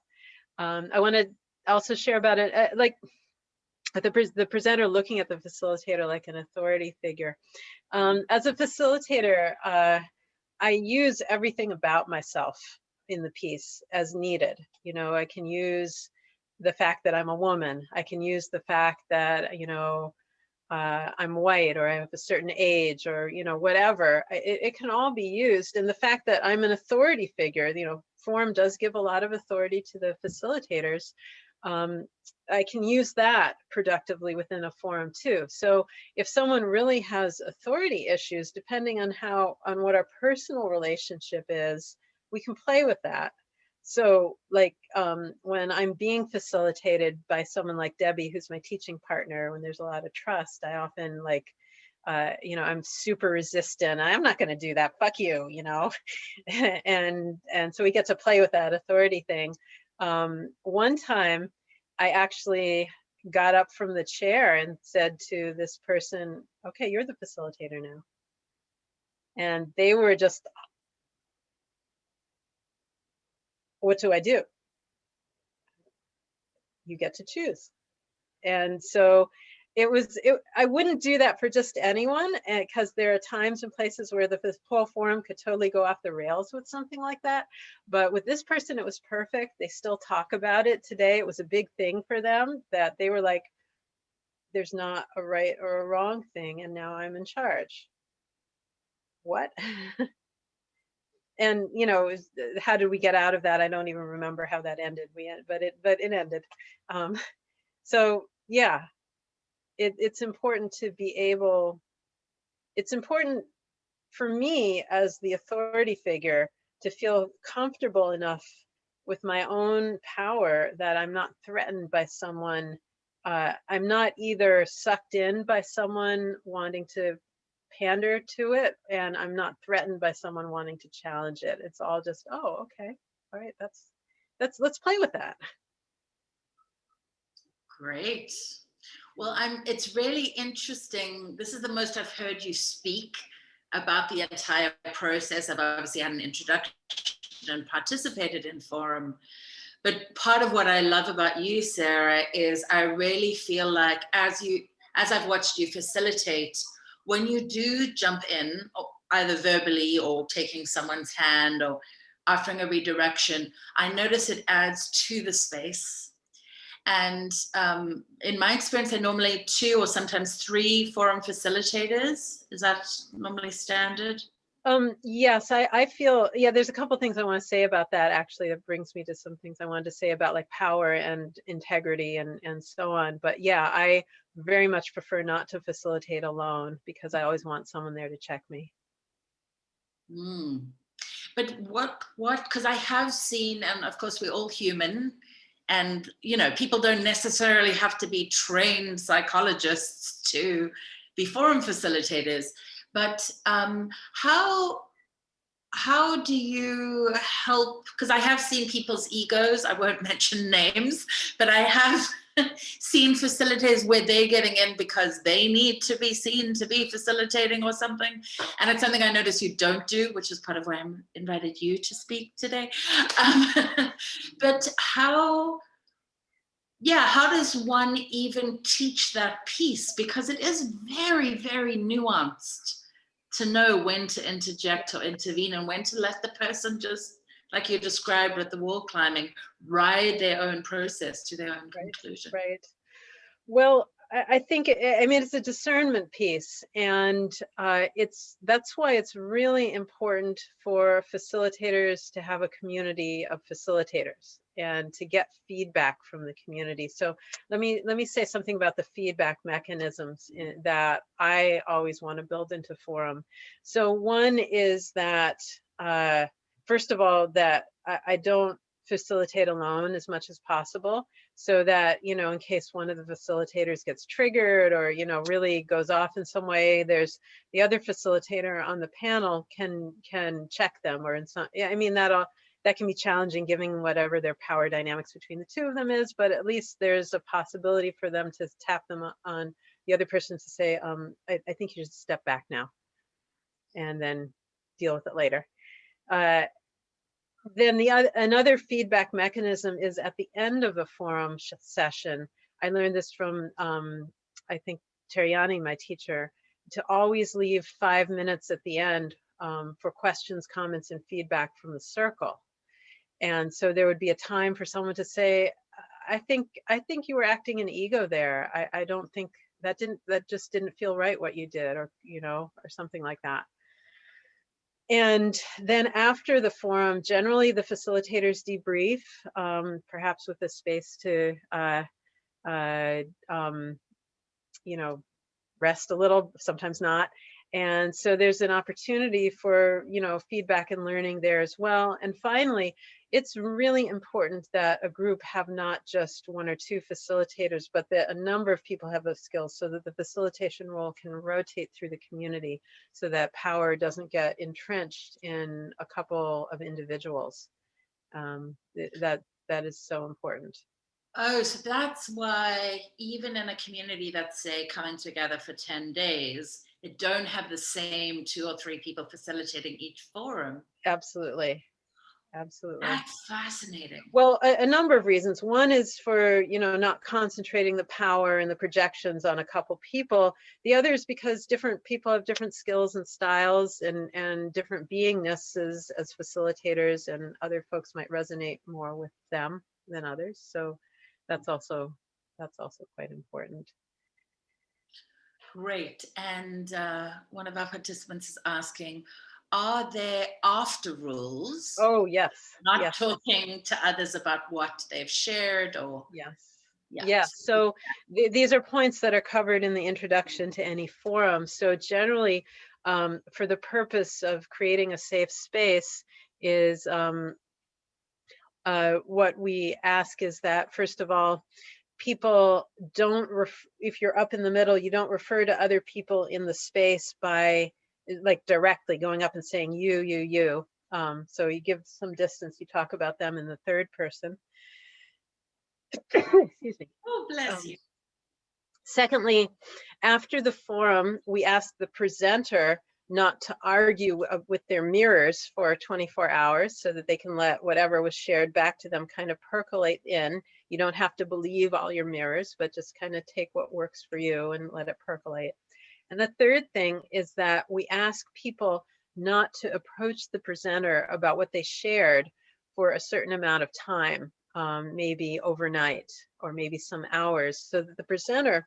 I want to also share about it, like the presenter looking at the facilitator like an authority figure. As a facilitator, I use everything about myself in the piece as needed. You know, I can use the fact that I'm a woman. I can use the fact that, you know, I'm white, or I have a certain age, or, you know, whatever. It can all be used. And the fact that I'm an authority figure, you know, Forum does give a lot of authority to the facilitators. I can use that productively within a forum too. So if someone really has authority issues, depending on what our personal relationship is, we can play with that. So like when I'm being facilitated by someone like Debbie, who's my teaching partner, when there's a lot of trust, I often like, you know, I'm super resistant. I'm not going to do that. Fuck you, you know? and so we get to play with that authority thing. One time I actually got up from the chair and said to this person, okay, you're the facilitator now. And they were just, what do I do? You get to choose. And so I wouldn't do that for just anyone, because there are times and places where the whole forum could totally go off the rails with something like that. But with this person, it was perfect. They still talk about it today. It was a big thing for them that they were like, there's not a right or a wrong thing, and now I'm in charge. What? And you know, how did we get out of that? I don't even remember how that ended. But it ended. So yeah, it's important to be able, it's important for me as the authority figure to feel comfortable enough with my own power that I'm not threatened by someone. I'm not either sucked in by someone wanting to pander to it, and I'm not threatened by someone wanting to challenge it. It's all just, oh, okay, all right, let's play with that. Great. Well, it's really interesting. This is the most I've heard you speak about the entire process. I've obviously had an introduction and participated in Forum. But part of what I love about you, Sarah, is I really feel like as I've watched you facilitate, when you do jump in, either verbally or taking someone's hand or offering a redirection, I notice it adds to the space. And in my experience, there are normally 2 or sometimes 3 forum facilitators. Is that normally standard? Yes, I feel, yeah, there's a couple things I want to say about that. Actually, that brings me to some things I wanted to say about like power and integrity and so on. But yeah, I very much prefer not to facilitate alone because I always want someone there to check me. Mm. But because I have seen, and of course we're all human, and people don't necessarily have to be trained psychologists to be forum facilitators, but how do you help? Because I have seen people's egos, I won't mention names, but I have seen facilitators where they're getting in because they need to be seen to be facilitating or something. And it's something I notice you don't do, which is part of why I invited you to speak today. But how does one even teach that piece? Because it is very, very nuanced to know when to interject or intervene and when to let the person, just like you described with the wall climbing, ride their own process to their own conclusion. Right. Well, I think, I mean, it's a discernment piece, and that's why it's really important for facilitators to have a community of facilitators and to get feedback from the community. So let me say something about the feedback mechanisms that I always want to build into Forum. So one is that, first of all, that I don't facilitate alone as much as possible, so that, in case one of the facilitators gets triggered or, really goes off in some way, there's the other facilitator on the panel can check them, or in some, I mean, that can be challenging given whatever their power dynamics between the two of them is, but at least there's a possibility for them to tap them on the other person to say, I think you should step back now and then deal with it later. Then another feedback mechanism is at the end of a forum session. I learned this from, I think, Teryani, my teacher, to always leave 5 minutes at the end for questions, comments, and feedback from the circle. And so there would be a time for someone to say, I think you were acting in ego there. I don't think that just didn't feel right what you did, or, or something like that. And then after the forum, generally the facilitators debrief, perhaps with a space to, rest a little, sometimes not. And so there's an opportunity for, feedback and learning there as well. And finally, it's really important that a group have not just one or two facilitators, but that a number of people have those skills, so that the facilitation role can rotate through the community, so that power doesn't get entrenched in a couple of individuals. That is so important. Oh, so that's why even in a community that's, say, coming together for 10 days, it don't have the same 2 or 3 people facilitating each forum. Absolutely. Absolutely. That's fascinating. Well, a number of reasons. One is for, not concentrating the power and the projections on a couple people. The other is because different people have different skills and styles and different beingnesses as facilitators, and other folks might resonate more with them than others. So that's also quite important. Great. And one of our participants is asking, are there after rules? Oh, yes. Not yes. talking to others about what they've shared, or Yes. So these are points that are covered in the introduction to any forum. So generally, for the purpose of creating a safe space, is what we ask is that, first of all, people don't, if you're up in the middle, you don't refer to other people in the space by like directly going up and saying you. So you give some distance, you talk about them in the third person. Excuse me. Oh, bless you. Secondly, after the forum, we ask the presenter not to argue with their mirrors for 24 hours, so that they can let whatever was shared back to them kind of percolate in. You don't have to believe all your mirrors, but just kind of take what works for you and let it percolate. And the third thing is that we ask people not to approach the presenter about what they shared for a certain amount of time, maybe overnight or maybe some hours, so that the presenter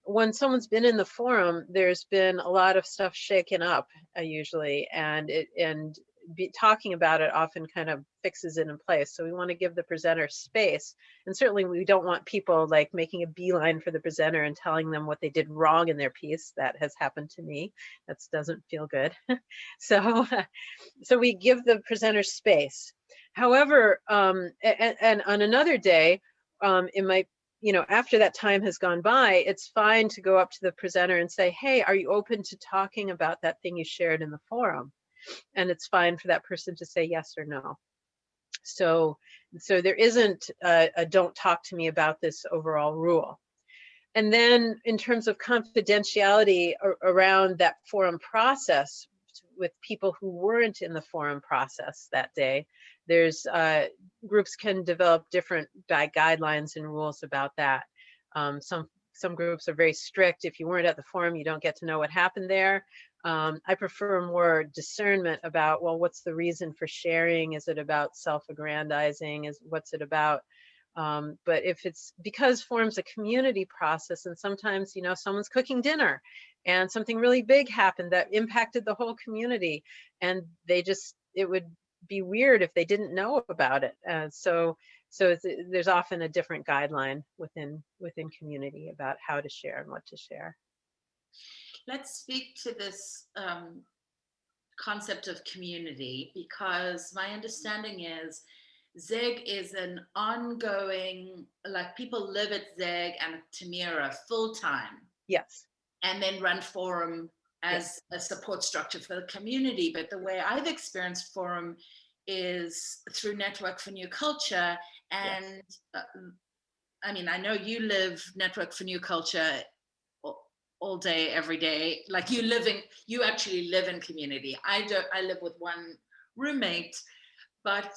when someone's been in the forum, there's been a lot of stuff shaken up usually, and talking about it often kind of fixes it in place. So we want to give the presenter space, and certainly we don't want people like making a beeline for the presenter and telling them what they did wrong in their piece. That has happened to me. That doesn't feel good. So so we give the presenter space. However, and on another day, it might, you know, after that time has gone by, it's fine to go up to the presenter and say, hey, are you open to talking about that thing you shared in the forum? And it's fine for that person to say yes or no. So there isn't a don't talk to me about this overall rule. And then in terms of confidentiality around that forum process, with people who weren't in the forum process that day, there's groups can develop different guidelines and rules about that. Some groups are very strict. If you weren't at the forum, you don't get to know what happened there. I prefer more discernment about, well, what's the reason for sharing? Is it about self-aggrandizing? What's it about? But if it's because forum's a community process, and sometimes, you know, someone's cooking dinner and something really big happened that impacted the whole community, and it would be weird if they didn't know about it. So there's often a different guideline within community about how to share and what to share. Let's speak to this concept of community, because my understanding is ZEGG is an ongoing, like people live at ZEGG and Tamira full time. Yes. And then run Forum as a support structure for the community. But the way I've experienced Forum is through Network for New Culture. And I mean, I know you live Network for New Culture all day, every day. Like you actually live in community. I don't, I live with one roommate, but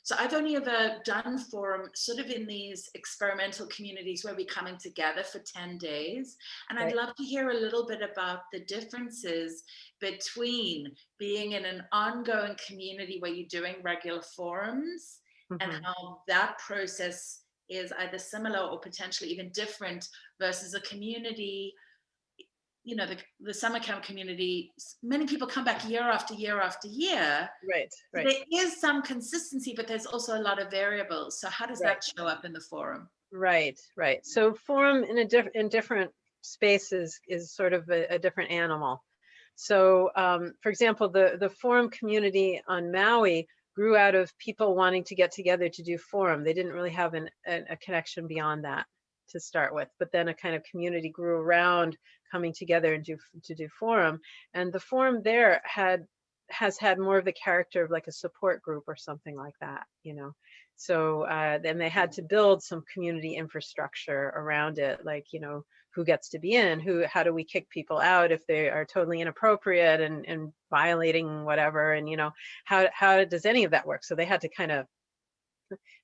so I've only ever done Forum sort of in these experimental communities where we're coming together for 10 days. And I'd love to hear a little bit about the differences between being in an ongoing community where you're doing regular forums, and how that process is either similar or potentially even different versus a community. You know, the summer camp community, many people come back year after year after year. Right. There is some consistency, but there's also a lot of variables. So how does that show up in the forum? Right. So forum in different spaces is sort of a different animal. So for example, the forum community on Maui grew out of people wanting to get together to do forum. They didn't really have a connection beyond that to start with, but then a kind of community grew around coming together and to do forum. And the forum there has had more of the character of like a support group or something like that, you know. So then they had to build some community infrastructure around it, like, you know, who gets to be in, how do we kick people out if they are totally inappropriate and violating whatever, and, you know, how does any of that work? So they had to kind of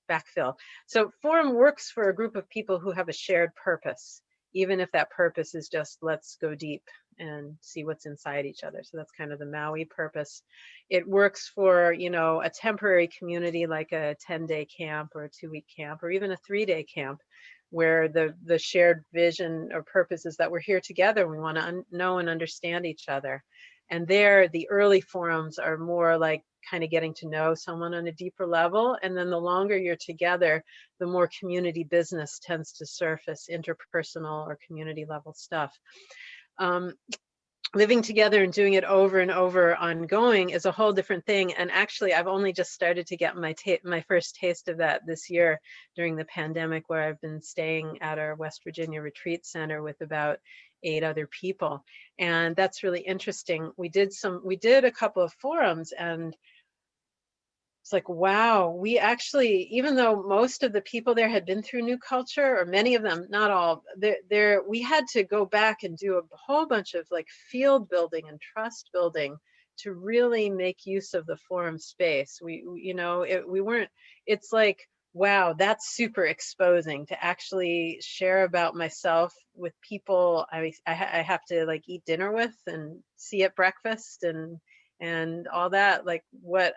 backfill. So forum works for a group of people who have a shared purpose, even if that purpose is just let's go deep and see what's inside each other. So that's kind of the Maui purpose. It works for, you know, a temporary community like a 10-day camp or a 2-week camp or even a 3-day camp, where the shared vision or purpose is that we're here together. We want to know and understand each other. And there, the early forums are more like kind of getting to know someone on a deeper level. And then the longer you're together, the more community business tends to surface, interpersonal or community level stuff. Living together and doing it over and over ongoing is a whole different thing. And actually, I've only just started to get my first taste of that this year during the pandemic, where I've been staying at our West Virginia retreat center with about 8 other people. And that's really interesting. We did a couple of forums, and it's like, wow, we actually, even though most of the people there had been through New Culture, or many of them, not all, we had to go back and do a whole bunch of like field building and trust building to really make use of the forum space. It's like, wow, that's super exposing to actually share about myself with people I have to like eat dinner with and see at breakfast and and all that, like what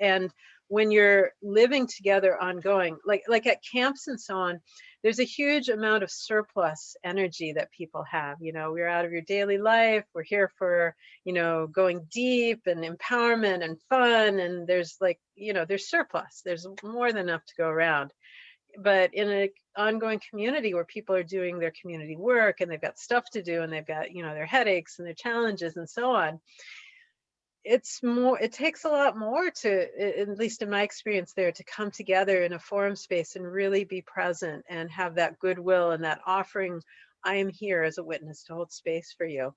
and when you're living together ongoing, like at camps and so on, there's a huge amount of surplus energy that people have. You know, we're out of your daily life, we're here for, you know, going deep and empowerment and fun, and there's like, you know, there's surplus, there's more than enough to go around. But in an ongoing community where people are doing their community work and they've got stuff to do and they've got, you know, their headaches and their challenges and so on, it's more, it takes a lot more to, at least in my experience there, to come together in a forum space and really be present and have that goodwill and that offering, I am here as a witness to hold space for you.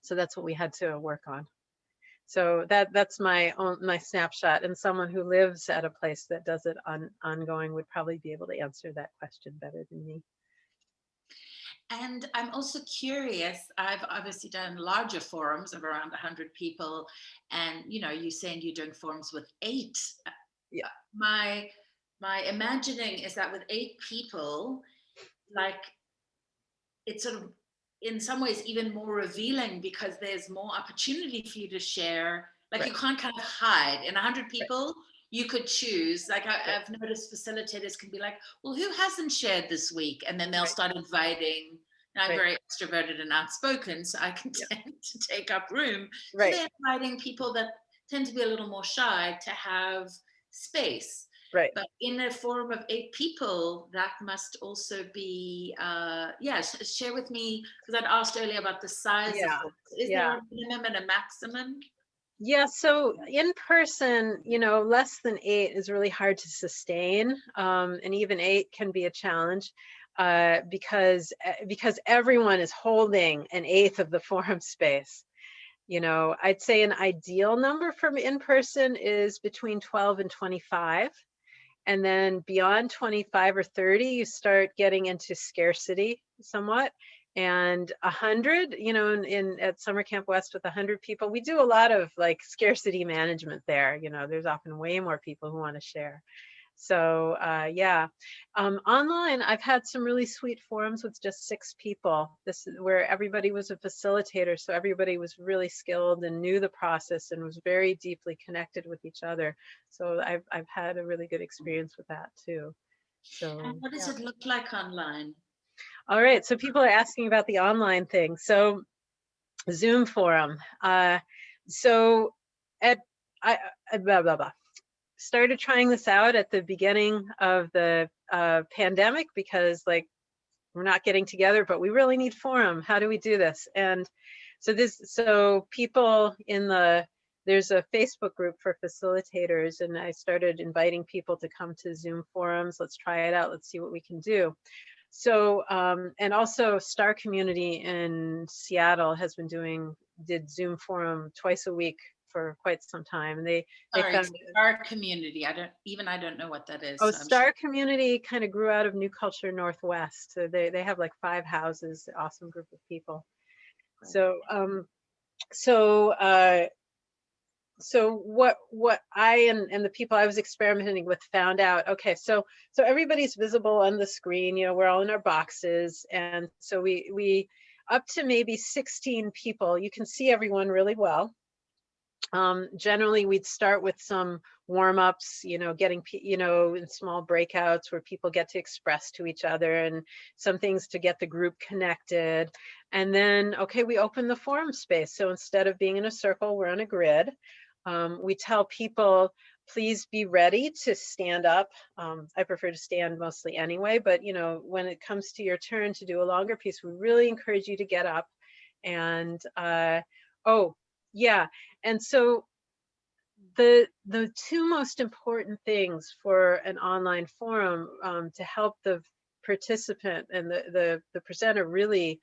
So that's what we had to work on. So that's my snapshot, and someone who lives at a place that does it ongoing would probably be able to answer that question better than me. And I'm also curious, I've obviously done larger forums of around 100 people, and you know, you're saying you're doing forums with 8. Yeah. My imagining is that with 8 people, like, it's sort of in some ways even more revealing because there's more opportunity for you to share. Like, you can't kind of hide. In 100 people, you could choose. Like, I've noticed facilitators can be like, well, who hasn't shared this week? And then they'll start inviting. And I'm very extroverted and outspoken, so I can tend to take up room. So they're inviting people that tend to be a little more shy to have space. Right. But in a forum of 8 people, that must also be, share with me, because I'd asked earlier about the size of forums. Is there a minimum and a maximum? Yeah, so in person, you know, less than 8 is really hard to sustain. And even 8 can be a challenge because everyone is holding an 1/8 of the forum space. You know, I'd say an ideal number from in person is between 12 and 25. And then beyond 25 or 30, you start getting into scarcity somewhat. And 100, you know, at Summer Camp West with 100 people, we do a lot of like scarcity management there. You know, there's often way more people who want to share. So online, I've had some really sweet forums with just 6 people. This is where everybody was a facilitator, so everybody was really skilled and knew the process and was very deeply connected with each other. So I've had a really good experience with that too. So and what does it look like online? All right, so people are asking about the online thing. So Zoom forum. So at blah blah blah. Started trying this out at the beginning of the pandemic because like we're not getting together, but we really need forum. How do we do this? And so people there's a Facebook group for facilitators, and I started inviting people to come to Zoom forums. Let's try it out. Let's see what we can do. So, and also Star Community in Seattle did Zoom forum twice a week for quite some time. And they found Star Community. I don't know what that is. Oh, so Star Community kind of grew out of New Culture Northwest. So they have like 5 houses, awesome group of people. So, so what I and the people I was experimenting with found out, okay, so everybody's visible on the screen, you know, we're all in our boxes. And so we up to maybe 16 people, you can see everyone really well. Generally, we'd start with some warm-ups, you know, getting, you know, in small breakouts where people get to express to each other and some things to get the group connected. And then, okay, we open the forum space. So instead of being in a circle, we're on a grid. We tell people, please be ready to stand up. I prefer to stand mostly anyway, but you know, when it comes to your turn to do a longer piece, we really encourage you to get up. And and so the 2 most important things for an online forum to help the participant and the presenter really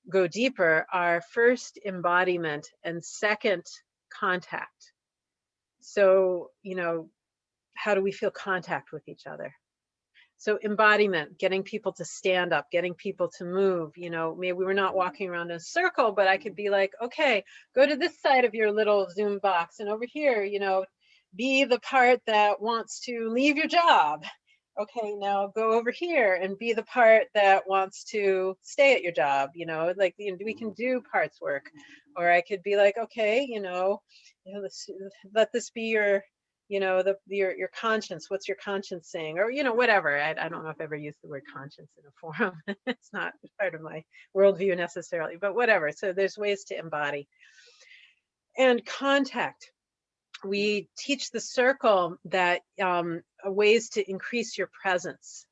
go deeper are first embodiment and second contact. So, you know, how do we feel contact with each other? So embodiment, getting people to stand up, getting people to move, you know, maybe we're not walking around in a circle, but I could be like, okay, go to this side of your little Zoom box and over here, you know, be the part that wants to leave your job. Okay, now go over here and be the part that wants to stay at your job, you know, like, you know, we can do parts work. Or I could be like, okay, you know, you know, let this be your, you know, your conscience. What's your conscience saying? Or, you know, whatever. I don't know if I've ever used the word conscience in a forum. It's not part of my worldview necessarily, but whatever. So there's ways to embody. And contact. We teach the circle that ways to increase your presence.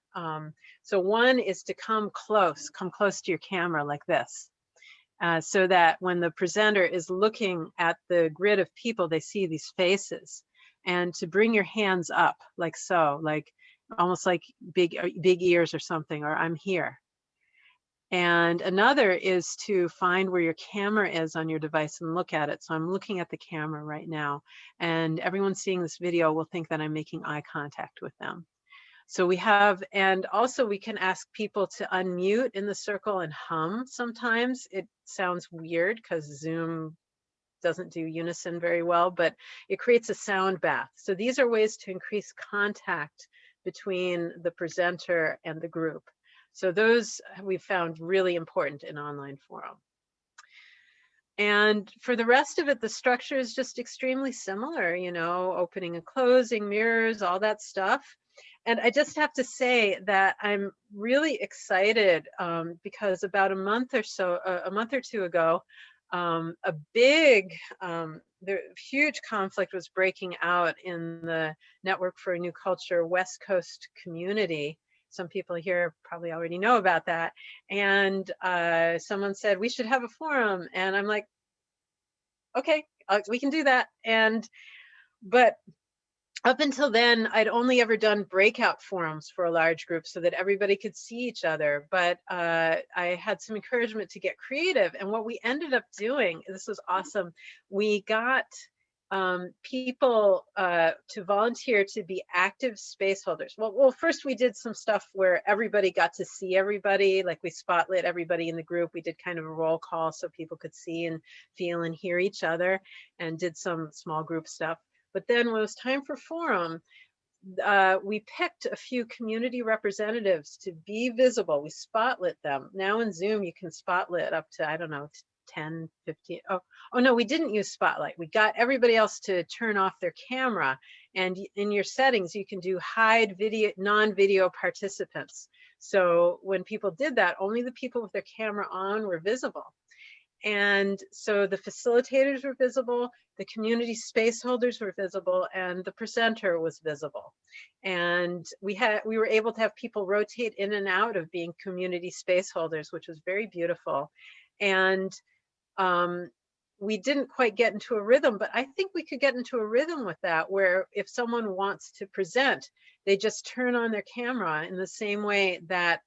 So one is to come close to your camera like this. So that when the presenter is looking at the grid of people, they see these faces, and to bring your hands up like so, like almost like big ears or something, or I'm here. And another is to find where your camera is on your device and look at it. So I'm looking at the camera right now, and everyone seeing this video will think that I'm making eye contact with them. So we have, and also we can ask people to unmute in the circle and hum. Sometimes it sounds weird because Zoom doesn't do unison very well, but it creates a sound bath. So these are ways to increase contact between the presenter and the group. So those we've found really important in online forum. And for the rest of it, the structure is just extremely similar, you know, opening and closing, mirrors, all that stuff. And I just have to say that I'm really excited because about a month or two ago, a big, huge conflict was breaking out in the Network for a New Culture West Coast community. Some people here probably already know about that. And someone said, we should have a forum. And I'm like, okay, we can do that. But up until then, I'd only ever done breakout forums for a large group so that everybody could see each other. But I had some encouragement to get creative. And what we ended up doing, this was awesome, we got people to volunteer to be active space holders. Well, first we did some stuff where everybody got to see everybody, like we spotlit everybody in the group. We did kind of a roll call so people could see and feel and hear each other, and did some small group stuff. But then when it was time for forum, we picked a few community representatives to be visible. We spotlit them. Now in Zoom, you can spotlit up to, I don't know, 10, 15. Oh no, we didn't use spotlight. We got everybody else to turn off their camera. And in your settings, you can do hide video, non-video participants. So when people did that, only the people with their camera on were visible. And so the facilitators were visible, the community space holders were visible, and the presenter was visible. And we were able to have people rotate in and out of being community space holders, which was very beautiful. And we didn't quite get into a rhythm, but I think we could get into a rhythm with that, where if someone wants to present, they just turn on their camera in the same way that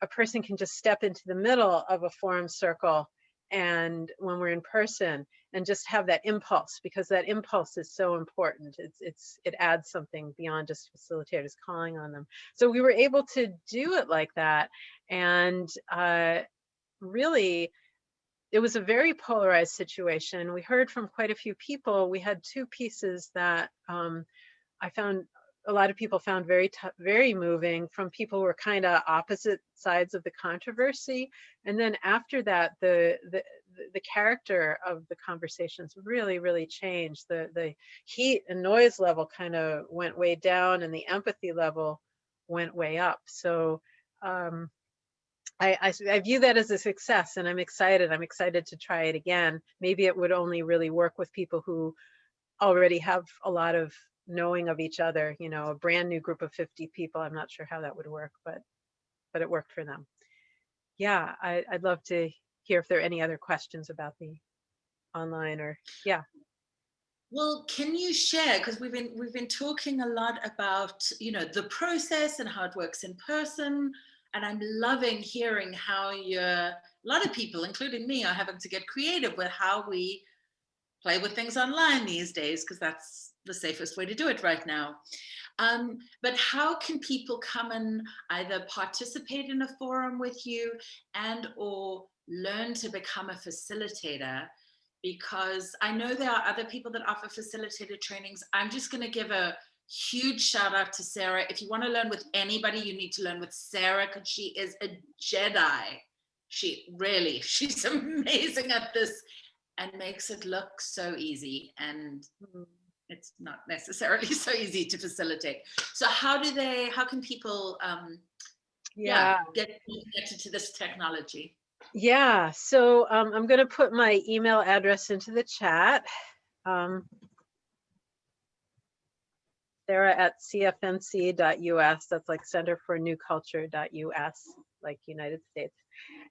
a person can just step into the middle of a forum circle and when we're in person, and just have that impulse, because that impulse is so important. It adds something beyond just facilitators calling on them. So we were able to do it like that. And really, it was a very polarized situation. We heard from quite a few people. We had two pieces that I found a lot of people found very moving, from people who were kind of opposite sides of the controversy. And then after that, the character of the conversations really, really changed. The heat and noise level kind of went way down, and the empathy level went way up. So I view that as a success, and I'm excited. I'm excited to try it again. Maybe it would only really work with people who already have a lot of knowing of each other, you know, a brand new group of 50 people. I'm not sure how that would work, but it worked for them. Yeah, I'd love to hear if there are any other questions about the online, or yeah. Well, can you share, because we've been talking a lot about, you know, the process and how it works in person, and I'm loving hearing how a lot of people, including me, are having to get creative with how we play with things online these days, because that's the safest way to do it right now. But how can people come and either participate in a forum with you and or learn to become a facilitator? Because I know there are other people that offer facilitator trainings. I'm just going to give a huge shout out to Sarah. If you want to learn with anybody, you need to learn with Sarah, because she is a Jedi. She's amazing at this. and makes it look so easy, and Mhm. it's not necessarily so easy to facilitate. So how can people Yeah. get connected to this technology? Yeah. So I'm going to put my email address into the chat. Um, Sarah at cfnc.us. That's like Center for New Culture.us, like United States.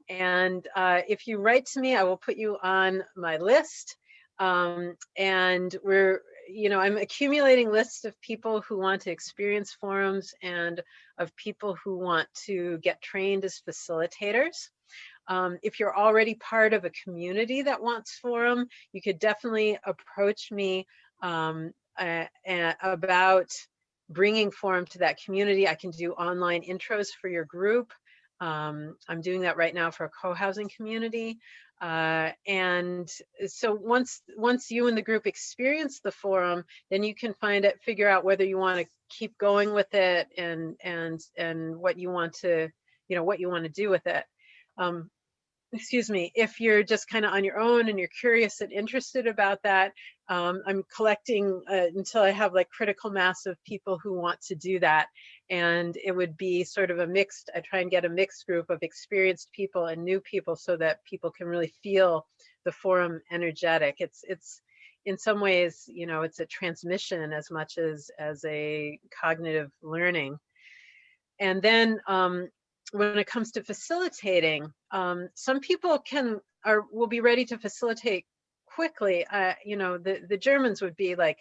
And if you write to me, I will put you on my list. And I'm accumulating lists of people who want to experience forums and of people who want to get trained as facilitators. If you're already part of a community that wants forum, you could definitely approach me about bringing forum to that community. I can do online intros for your group. I'm doing that right now for a co-housing community. And so once you and the group experience the forum, then you can figure out whether you want to keep going with it and what you want to, what you want to do with it. Excuse me, if you're just kind of on your own and you're curious and interested about that, I'm collecting until I have like critical mass of people who want to do that. And it would be sort of I try and get a mixed group of experienced people and new people so that people can really feel the forum energetic. It's in some ways, it's a transmission as much as a cognitive learning. And then when it comes to facilitating, some people will be ready to facilitate quickly. The Germans would be like,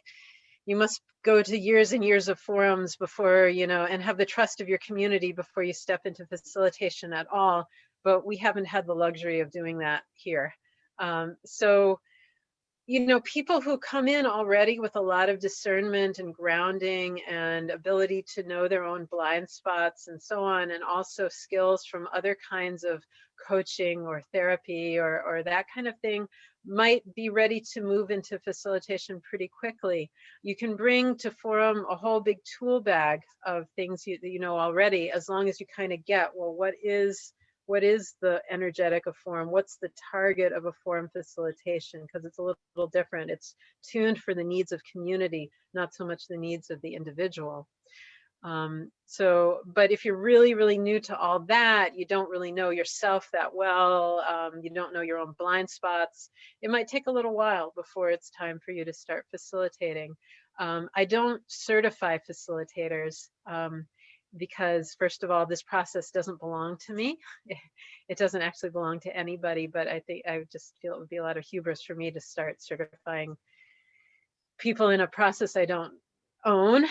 you must go to years and years of forums before, and have the trust of your community before you step into facilitation at all. But we haven't had the luxury of doing that here. So people who come in already with a lot of discernment and grounding and ability to know their own blind spots and so on, and also skills from other kinds of coaching or therapy or that kind of thing, might be ready to move into facilitation pretty quickly. You can bring to forum a whole big tool bag of things you know already, as long as you kind of get, well, what is the energetic of forum? What's the target of a forum facilitation? Because it's a little different. It's tuned for the needs of community, not so much the needs of the individual. But if you're really, really new to all that, you don't really know yourself that well, you don't know your own blind spots, it might take a little while before it's time for you to start facilitating. I don't certify facilitators. Because first of all, this process doesn't belong to me. It doesn't actually belong to anybody, but I just feel it would be a lot of hubris for me to start certifying people in a process I don't own.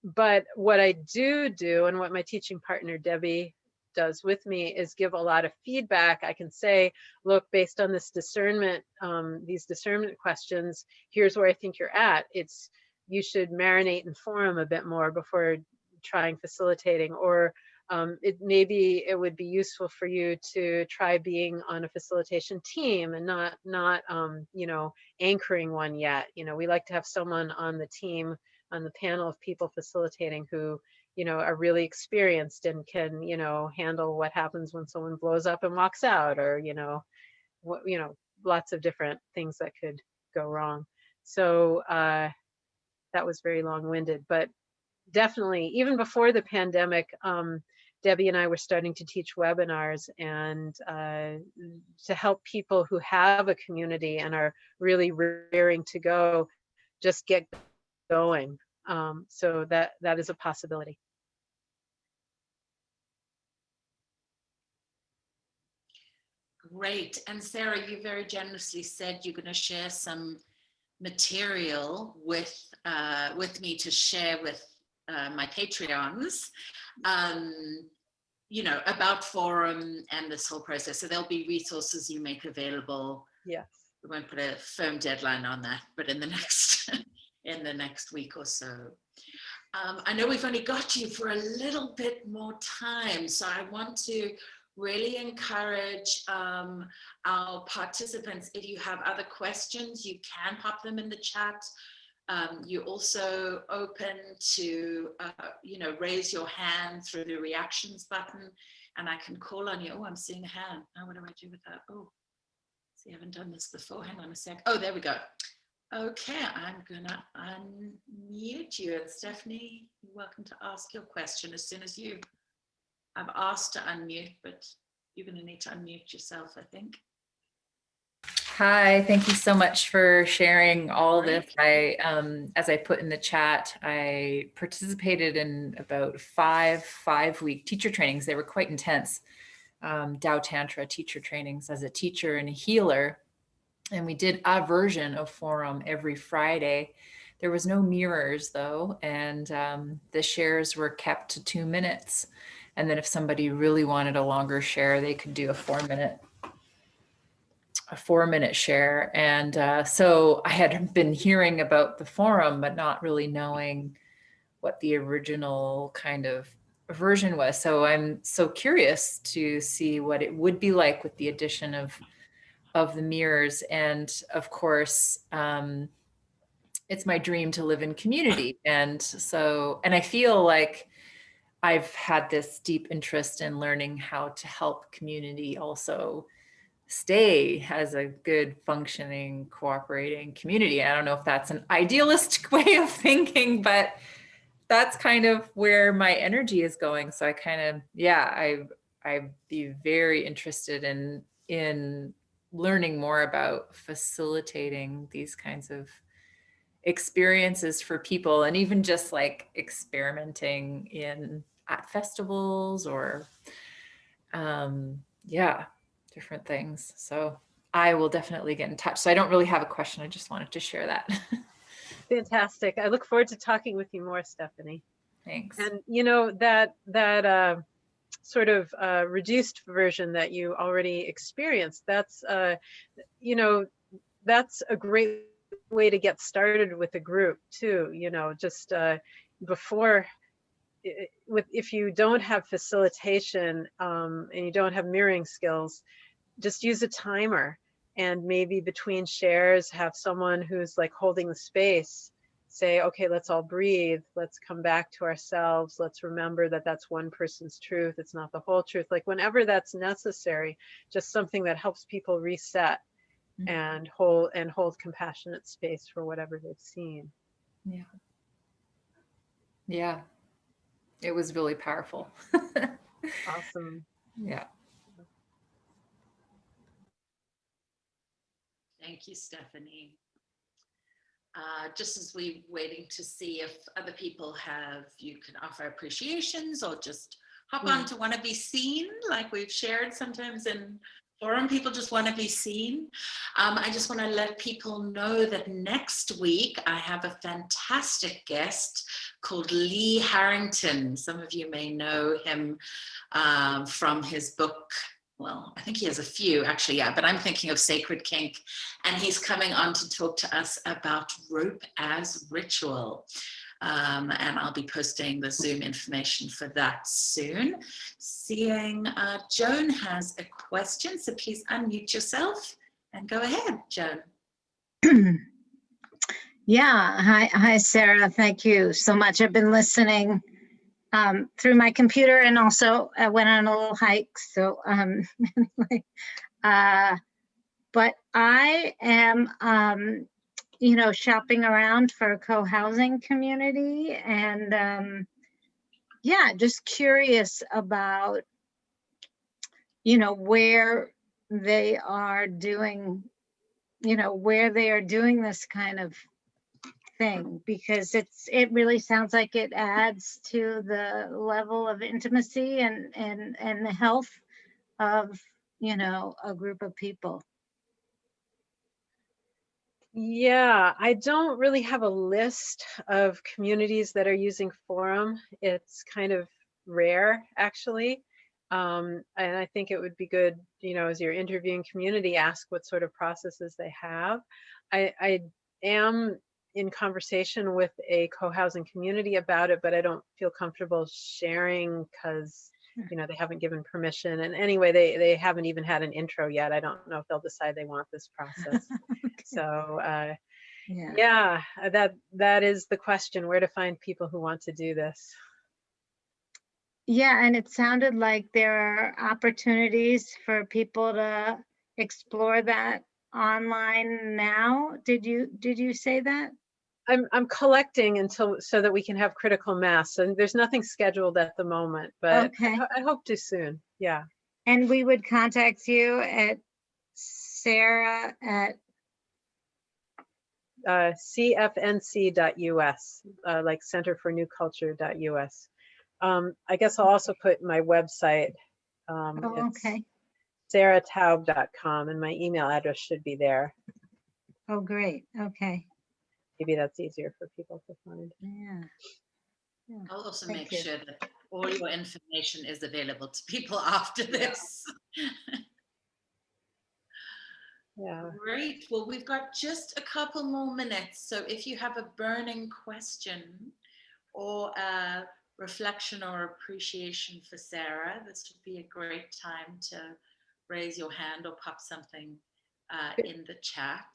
But what I do, and what my teaching partner, Debbie, does with me, is give a lot of feedback. I can say, look, based on this discernment, these discernment questions, here's where I think you're at. You should marinate in forum a bit more before trying facilitating, or maybe it would be useful for you to try being on a facilitation team and not anchoring one yet. We like to have someone on the team, on the panel of people facilitating who are really experienced and can handle what happens when someone blows up and walks out, or lots of different things that could go wrong. So that was very long-winded, but definitely, even before the pandemic, Debbie and I were starting to teach webinars and to help people who have a community and are really raring to go, just get going. So that is a possibility. Great. And Sarah, you very generously said you're going to share some material with me to share with my Patreons, about forum and this whole process. So there'll be resources you make available. Yes. We won't put a firm deadline on that, but in the next week or so. I know we've only got you for a little bit more time, so I want to really encourage our participants, if you have other questions, you can pop them in the chat. You're also open to, raise your hand through the reactions button, and I can call on you. Oh, I'm seeing a hand. Now what do I do with that? Oh, See, I haven't done this before. Hang on a sec. Oh, there we go. Okay, I'm gonna unmute you. And Stephanie, you're welcome to ask your question as soon as you I've asked to unmute, but you're gonna need to unmute yourself, I think. Hi, thank you so much for sharing all this. As I put in the chat, I participated in about five-week teacher trainings. They were quite intense, Tao Tantra teacher trainings as a teacher and a healer. And we did a version of Forum every Friday. There was no mirrors though, and the shares were kept to 2 minutes. And then if somebody really wanted a longer share, they could do a 4-minute share. And so I had been hearing about the forum, but not really knowing what the original kind of version was. So I'm so curious to see what it would be like with the addition of the mirrors. And of course, it's my dream to live in community. And I feel like I've had this deep interest in learning how to help community also stay as a good functioning cooperating community. I don't know if that's an idealistic way of thinking, but that's kind of where my energy is going. So I kind of, I'd be very interested in learning more about facilitating these kinds of experiences for people, and even just like experimenting at festivals or different things. So I will definitely get in touch. So I don't really have a question. I just wanted to share that. Fantastic. I look forward to talking with you more, Stephanie. Thanks. And you know, that sort of reduced version that you already experienced, that's you know, that's a great way to get started with a group too. You know, just before, if you don't have facilitation and you don't have mirroring skills, just use a timer, and maybe between shares have someone who's like holding the space say, okay, let's all breathe, let's come back to ourselves, let's remember that that's one person's truth, it's not the whole truth. Like whenever that's necessary, just something that helps people reset and hold compassionate space for whatever they've seen. Yeah, it was really powerful. Awesome. Yeah. Thank you, Stephanie. Just as we're waiting to see if other people you can offer appreciations or just hop on to want to be seen, like we've shared sometimes in Forum, people just want to be seen. I just want to let people know that next week I have a fantastic guest called Lee Harrington. Some of you may know him from his book. Well, I think he has a few actually, yeah, but I'm thinking of Sacred Kink, and he's coming on to talk to us about rope as ritual. And I'll be posting the Zoom information for that soon. Seeing Joan has a question, so please unmute yourself and go ahead, Joan. Yeah, hi Sarah, thank you so much. I've been listening through my computer, and also I went on a little hike. So, but I am, you know, shopping around for a co-housing community, and yeah, just curious about, you know, where they are doing, where they are doing this kind of thing, because it really sounds like it adds to the level of intimacy and the health of, you know, a group of people. Yeah, I don't really have a list of communities that are using Forum. It's kind of rare, actually. And I think it would be good, you know, as you're interviewing community, ask what sort of processes they have. I am in conversation with a co-housing community about it, but I don't feel comfortable sharing because, you know, they haven't given permission. And anyway, they haven't even had an intro yet. I don't know if they'll decide they want this process. Okay. So yeah, that is the question, where to find people who want to do this. Yeah, and it sounded like there are opportunities for people to explore that online now. Did you say that? I'm collecting until so that we can have critical mass, and there's nothing scheduled at the moment, but Okay. I hope to soon. Yeah. And we would contact you at Sarah at, cfnc.us, like Center for New Culture.us. I guess I'll also put my website. oh, It's okay. sarahtaub.com, and my email address should be there. Oh, great. Okay. Maybe that's easier for people to find. Yeah. Yeah. I'll also Thank make you. sure that all your information is available to people after this. Yeah. Great. Well, we've got just a couple more minutes. So if you have a burning question or a reflection or appreciation for Sarah, this would be a great time to raise your hand or pop something in the chat.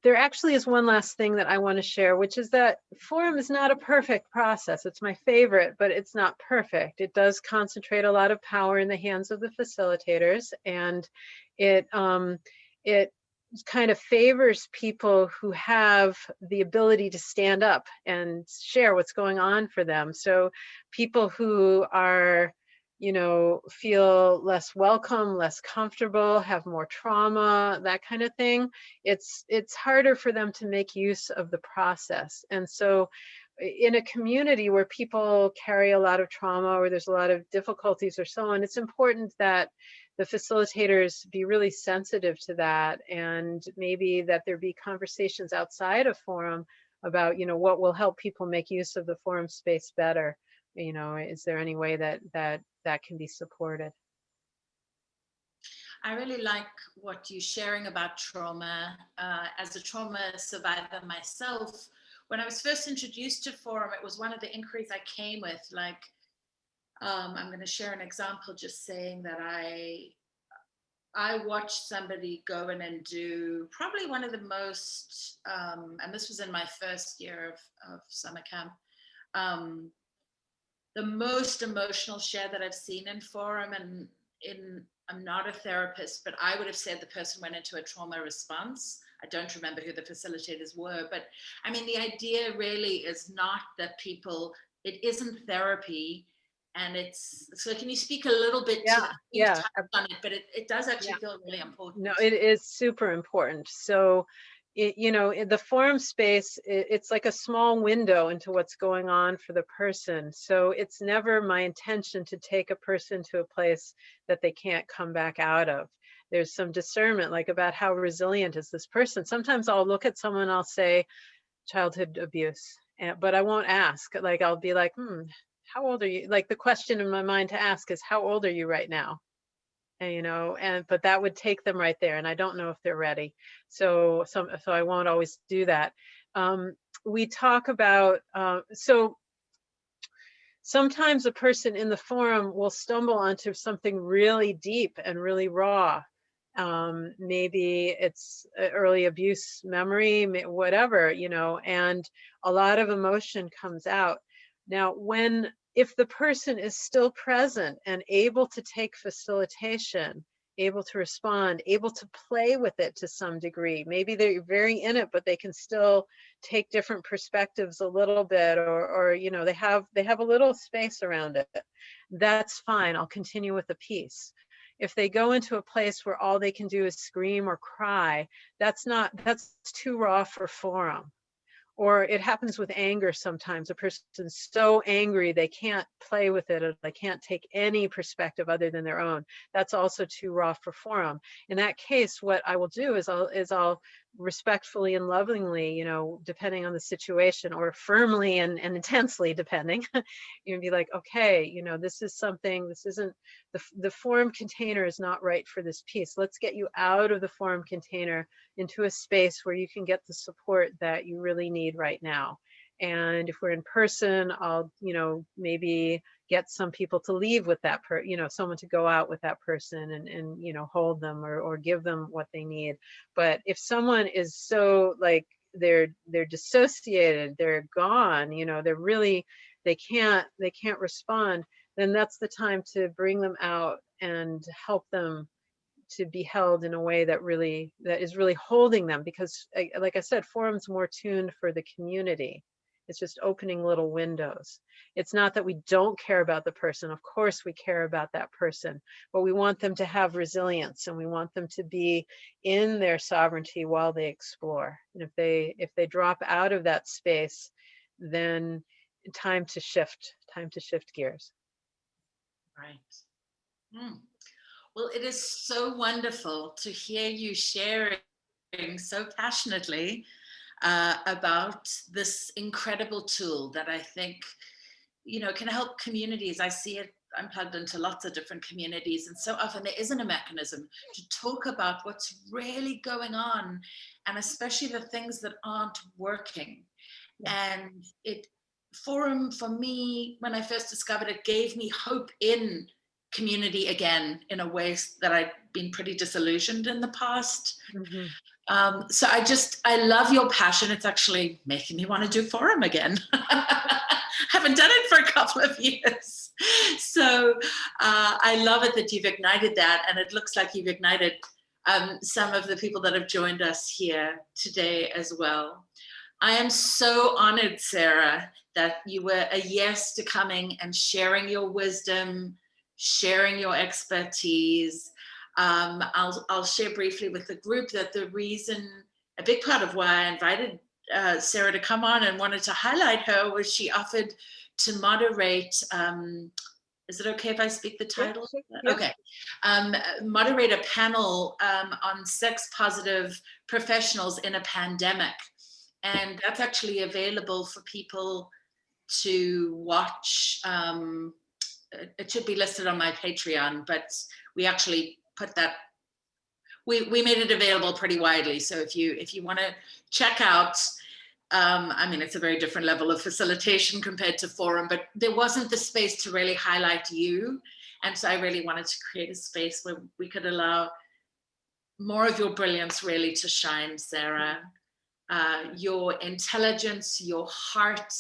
There actually is one last thing that I want to share, which is that Forum is not a perfect process. It's my favorite, but it's not perfect. It does concentrate a lot of power in the hands of the facilitators, and it kind of favors people who have the ability to stand up and share what's going on for them. So people who are, you know, feel less welcome, less comfortable, have more trauma, that kind of thing, it's harder for them to make use of the process. And so in a community where people carry a lot of trauma or there's a lot of difficulties or so on, it's important that the facilitators be really sensitive to that, and maybe that there be conversations outside of Forum about, you know, what will help people make use of the Forum space better. You know, is there any way that can be supported? I really like what you're sharing about trauma. As a trauma survivor myself, when I was first introduced to Forum, it was one of the inquiries I came with, like, I'm going to share an example, just saying that I watched somebody go in and do probably one of the most, and this was in my first year of summer camp, the most emotional share that I've seen in Forum. And I'm not a therapist, but I would have said the person went into a trauma response. I don't remember who the facilitators were, but I mean, the idea really is not that it isn't therapy. And so can you speak a little bit to that? You've touched on it, but it does actually feel really important. No, it is super important. So, you know, in the Forum space, it's like a small window into what's going on for the person. So it's never my intention to take a person to a place that they can't come back out of. There's some discernment, like, about how resilient is this person. Sometimes I'll look at someone, I'll say childhood abuse, but I won't ask. Like, I'll be like, how old are you? Like, the question in my mind to ask is, how old are you right now? And, you know, but that would take them right there, and I don't know if they're ready. So I won't always do that. We talk about, so sometimes a person in the Forum will stumble onto something really deep and really raw. Maybe it's early abuse memory, whatever, you know, and a lot of emotion comes out. Now, if the person is still present and able to take facilitation, able to respond, able to play with it to some degree, maybe they're very in it, but they can still take different perspectives a little bit, or you know, they have a little space around it, that's fine. I'll continue with the piece. If they go into a place where all they can do is scream or cry, that's too raw for Forum. Or it happens with anger sometimes. A person's so angry they can't play with it, or they can't take any perspective other than their own. That's also too raw for Forum. In that case, what I will do is I'll respectfully and lovingly, you know, depending on the situation, or firmly and intensely depending, you know, be like, okay, you know, this isn't, the Forum container is not right for this piece. Let's get you out of the Forum container into a space where you can get the support that you really need right now. And if we're in person, I'll, you know, maybe get some people to leave with that someone to go out with that person and you know, hold them or give them what they need. But if someone is so, like, they're dissociated, they're gone, you know, they can't respond, then that's the time to bring them out and help them to be held in a way that is really holding them, because like I said, forum's more tuned for the community. It's just opening little windows. It's not that we don't care about the person. Of course we care about that person, but we want them to have resilience, and we want them to be in their sovereignty while they explore. And if they drop out of that space, then time to shift gears. Right. Well, it is so wonderful to hear you sharing so passionately about this incredible tool that I think, can help communities. I see it, I'm plugged into lots of different communities, and so often there isn't a mechanism to talk about what's really going on, and especially the things that aren't working. Yeah. And Forum, for me, when I first discovered it, gave me hope in community again, in a way that I'd been pretty disillusioned in the past. Mm-hmm. So I love your passion. It's actually making me want to do Forum again. Haven't done it for a couple of years. So I love it that you've ignited that. And it looks like you've ignited some of the people that have joined us here today as well. I am so honored, Sarah, that you were a yes to coming and sharing your wisdom, sharing your expertise. I'll share briefly with the group that a big part of why I invited Sarah to come on and wanted to highlight her was she offered to moderate, is it okay if I speak the title? Yeah. Okay. Moderate a panel on sex positive professionals in a pandemic. And that's actually available for people to watch. It should be listed on my Patreon, but we actually put that, we made it available pretty widely. So if you want to check out, it's a very different level of facilitation compared to Forum, but there wasn't the space to really highlight you. And so I really wanted to create a space where we could allow more of your brilliance really to shine, Sarah. Your intelligence, your heart.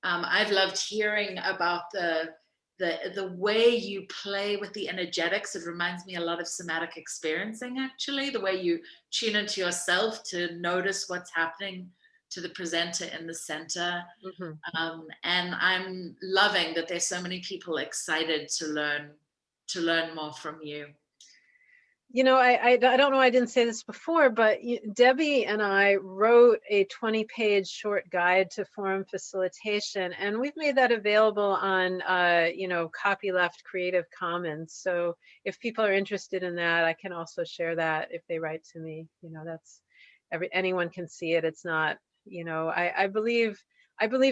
I've loved hearing about the way you play with the energetics. It reminds me a lot of somatic experiencing, actually, the way you tune into yourself to notice what's happening to the presenter in the center. Mm-hmm. And I'm loving that there's so many people excited to learn more from you. I don't know, I didn't say this before, but Debbie and I wrote a 20-page short guide to forum facilitation, and we've made that available on, copyleft Creative Commons. So if people are interested in that, I can also share that if they write to me. Anyone can see it. It's not, I believe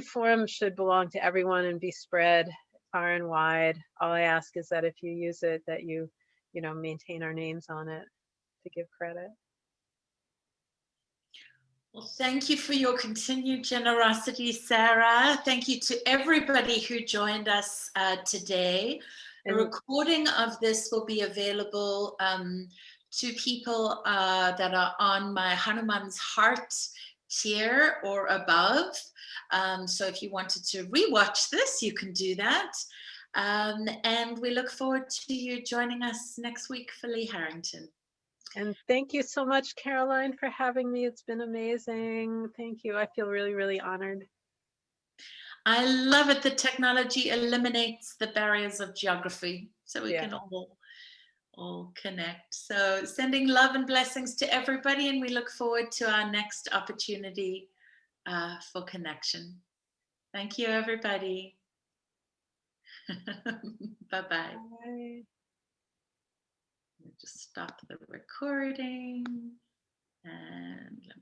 forum should belong to everyone and be spread far and wide. All I ask is that if you use it, that you maintain our names on it to give credit. Well, thank you for your continued generosity, Sarah. Thank you to everybody who joined us today. A recording of this will be available to people that are on my Hanuman's Heart tier or above. So if you wanted to rewatch this, you can do that. And we look forward to you joining us next week for Lee Harrington. And thank you so much, Caroline, for having me. It's been amazing. Thank you. I feel really, really honored. I love it that technology eliminates the barriers of geography so we can all connect. So sending love and blessings to everybody, and we look forward to our next opportunity for connection. Thank you, everybody. Bye-bye. Bye. Just stop the recording and let me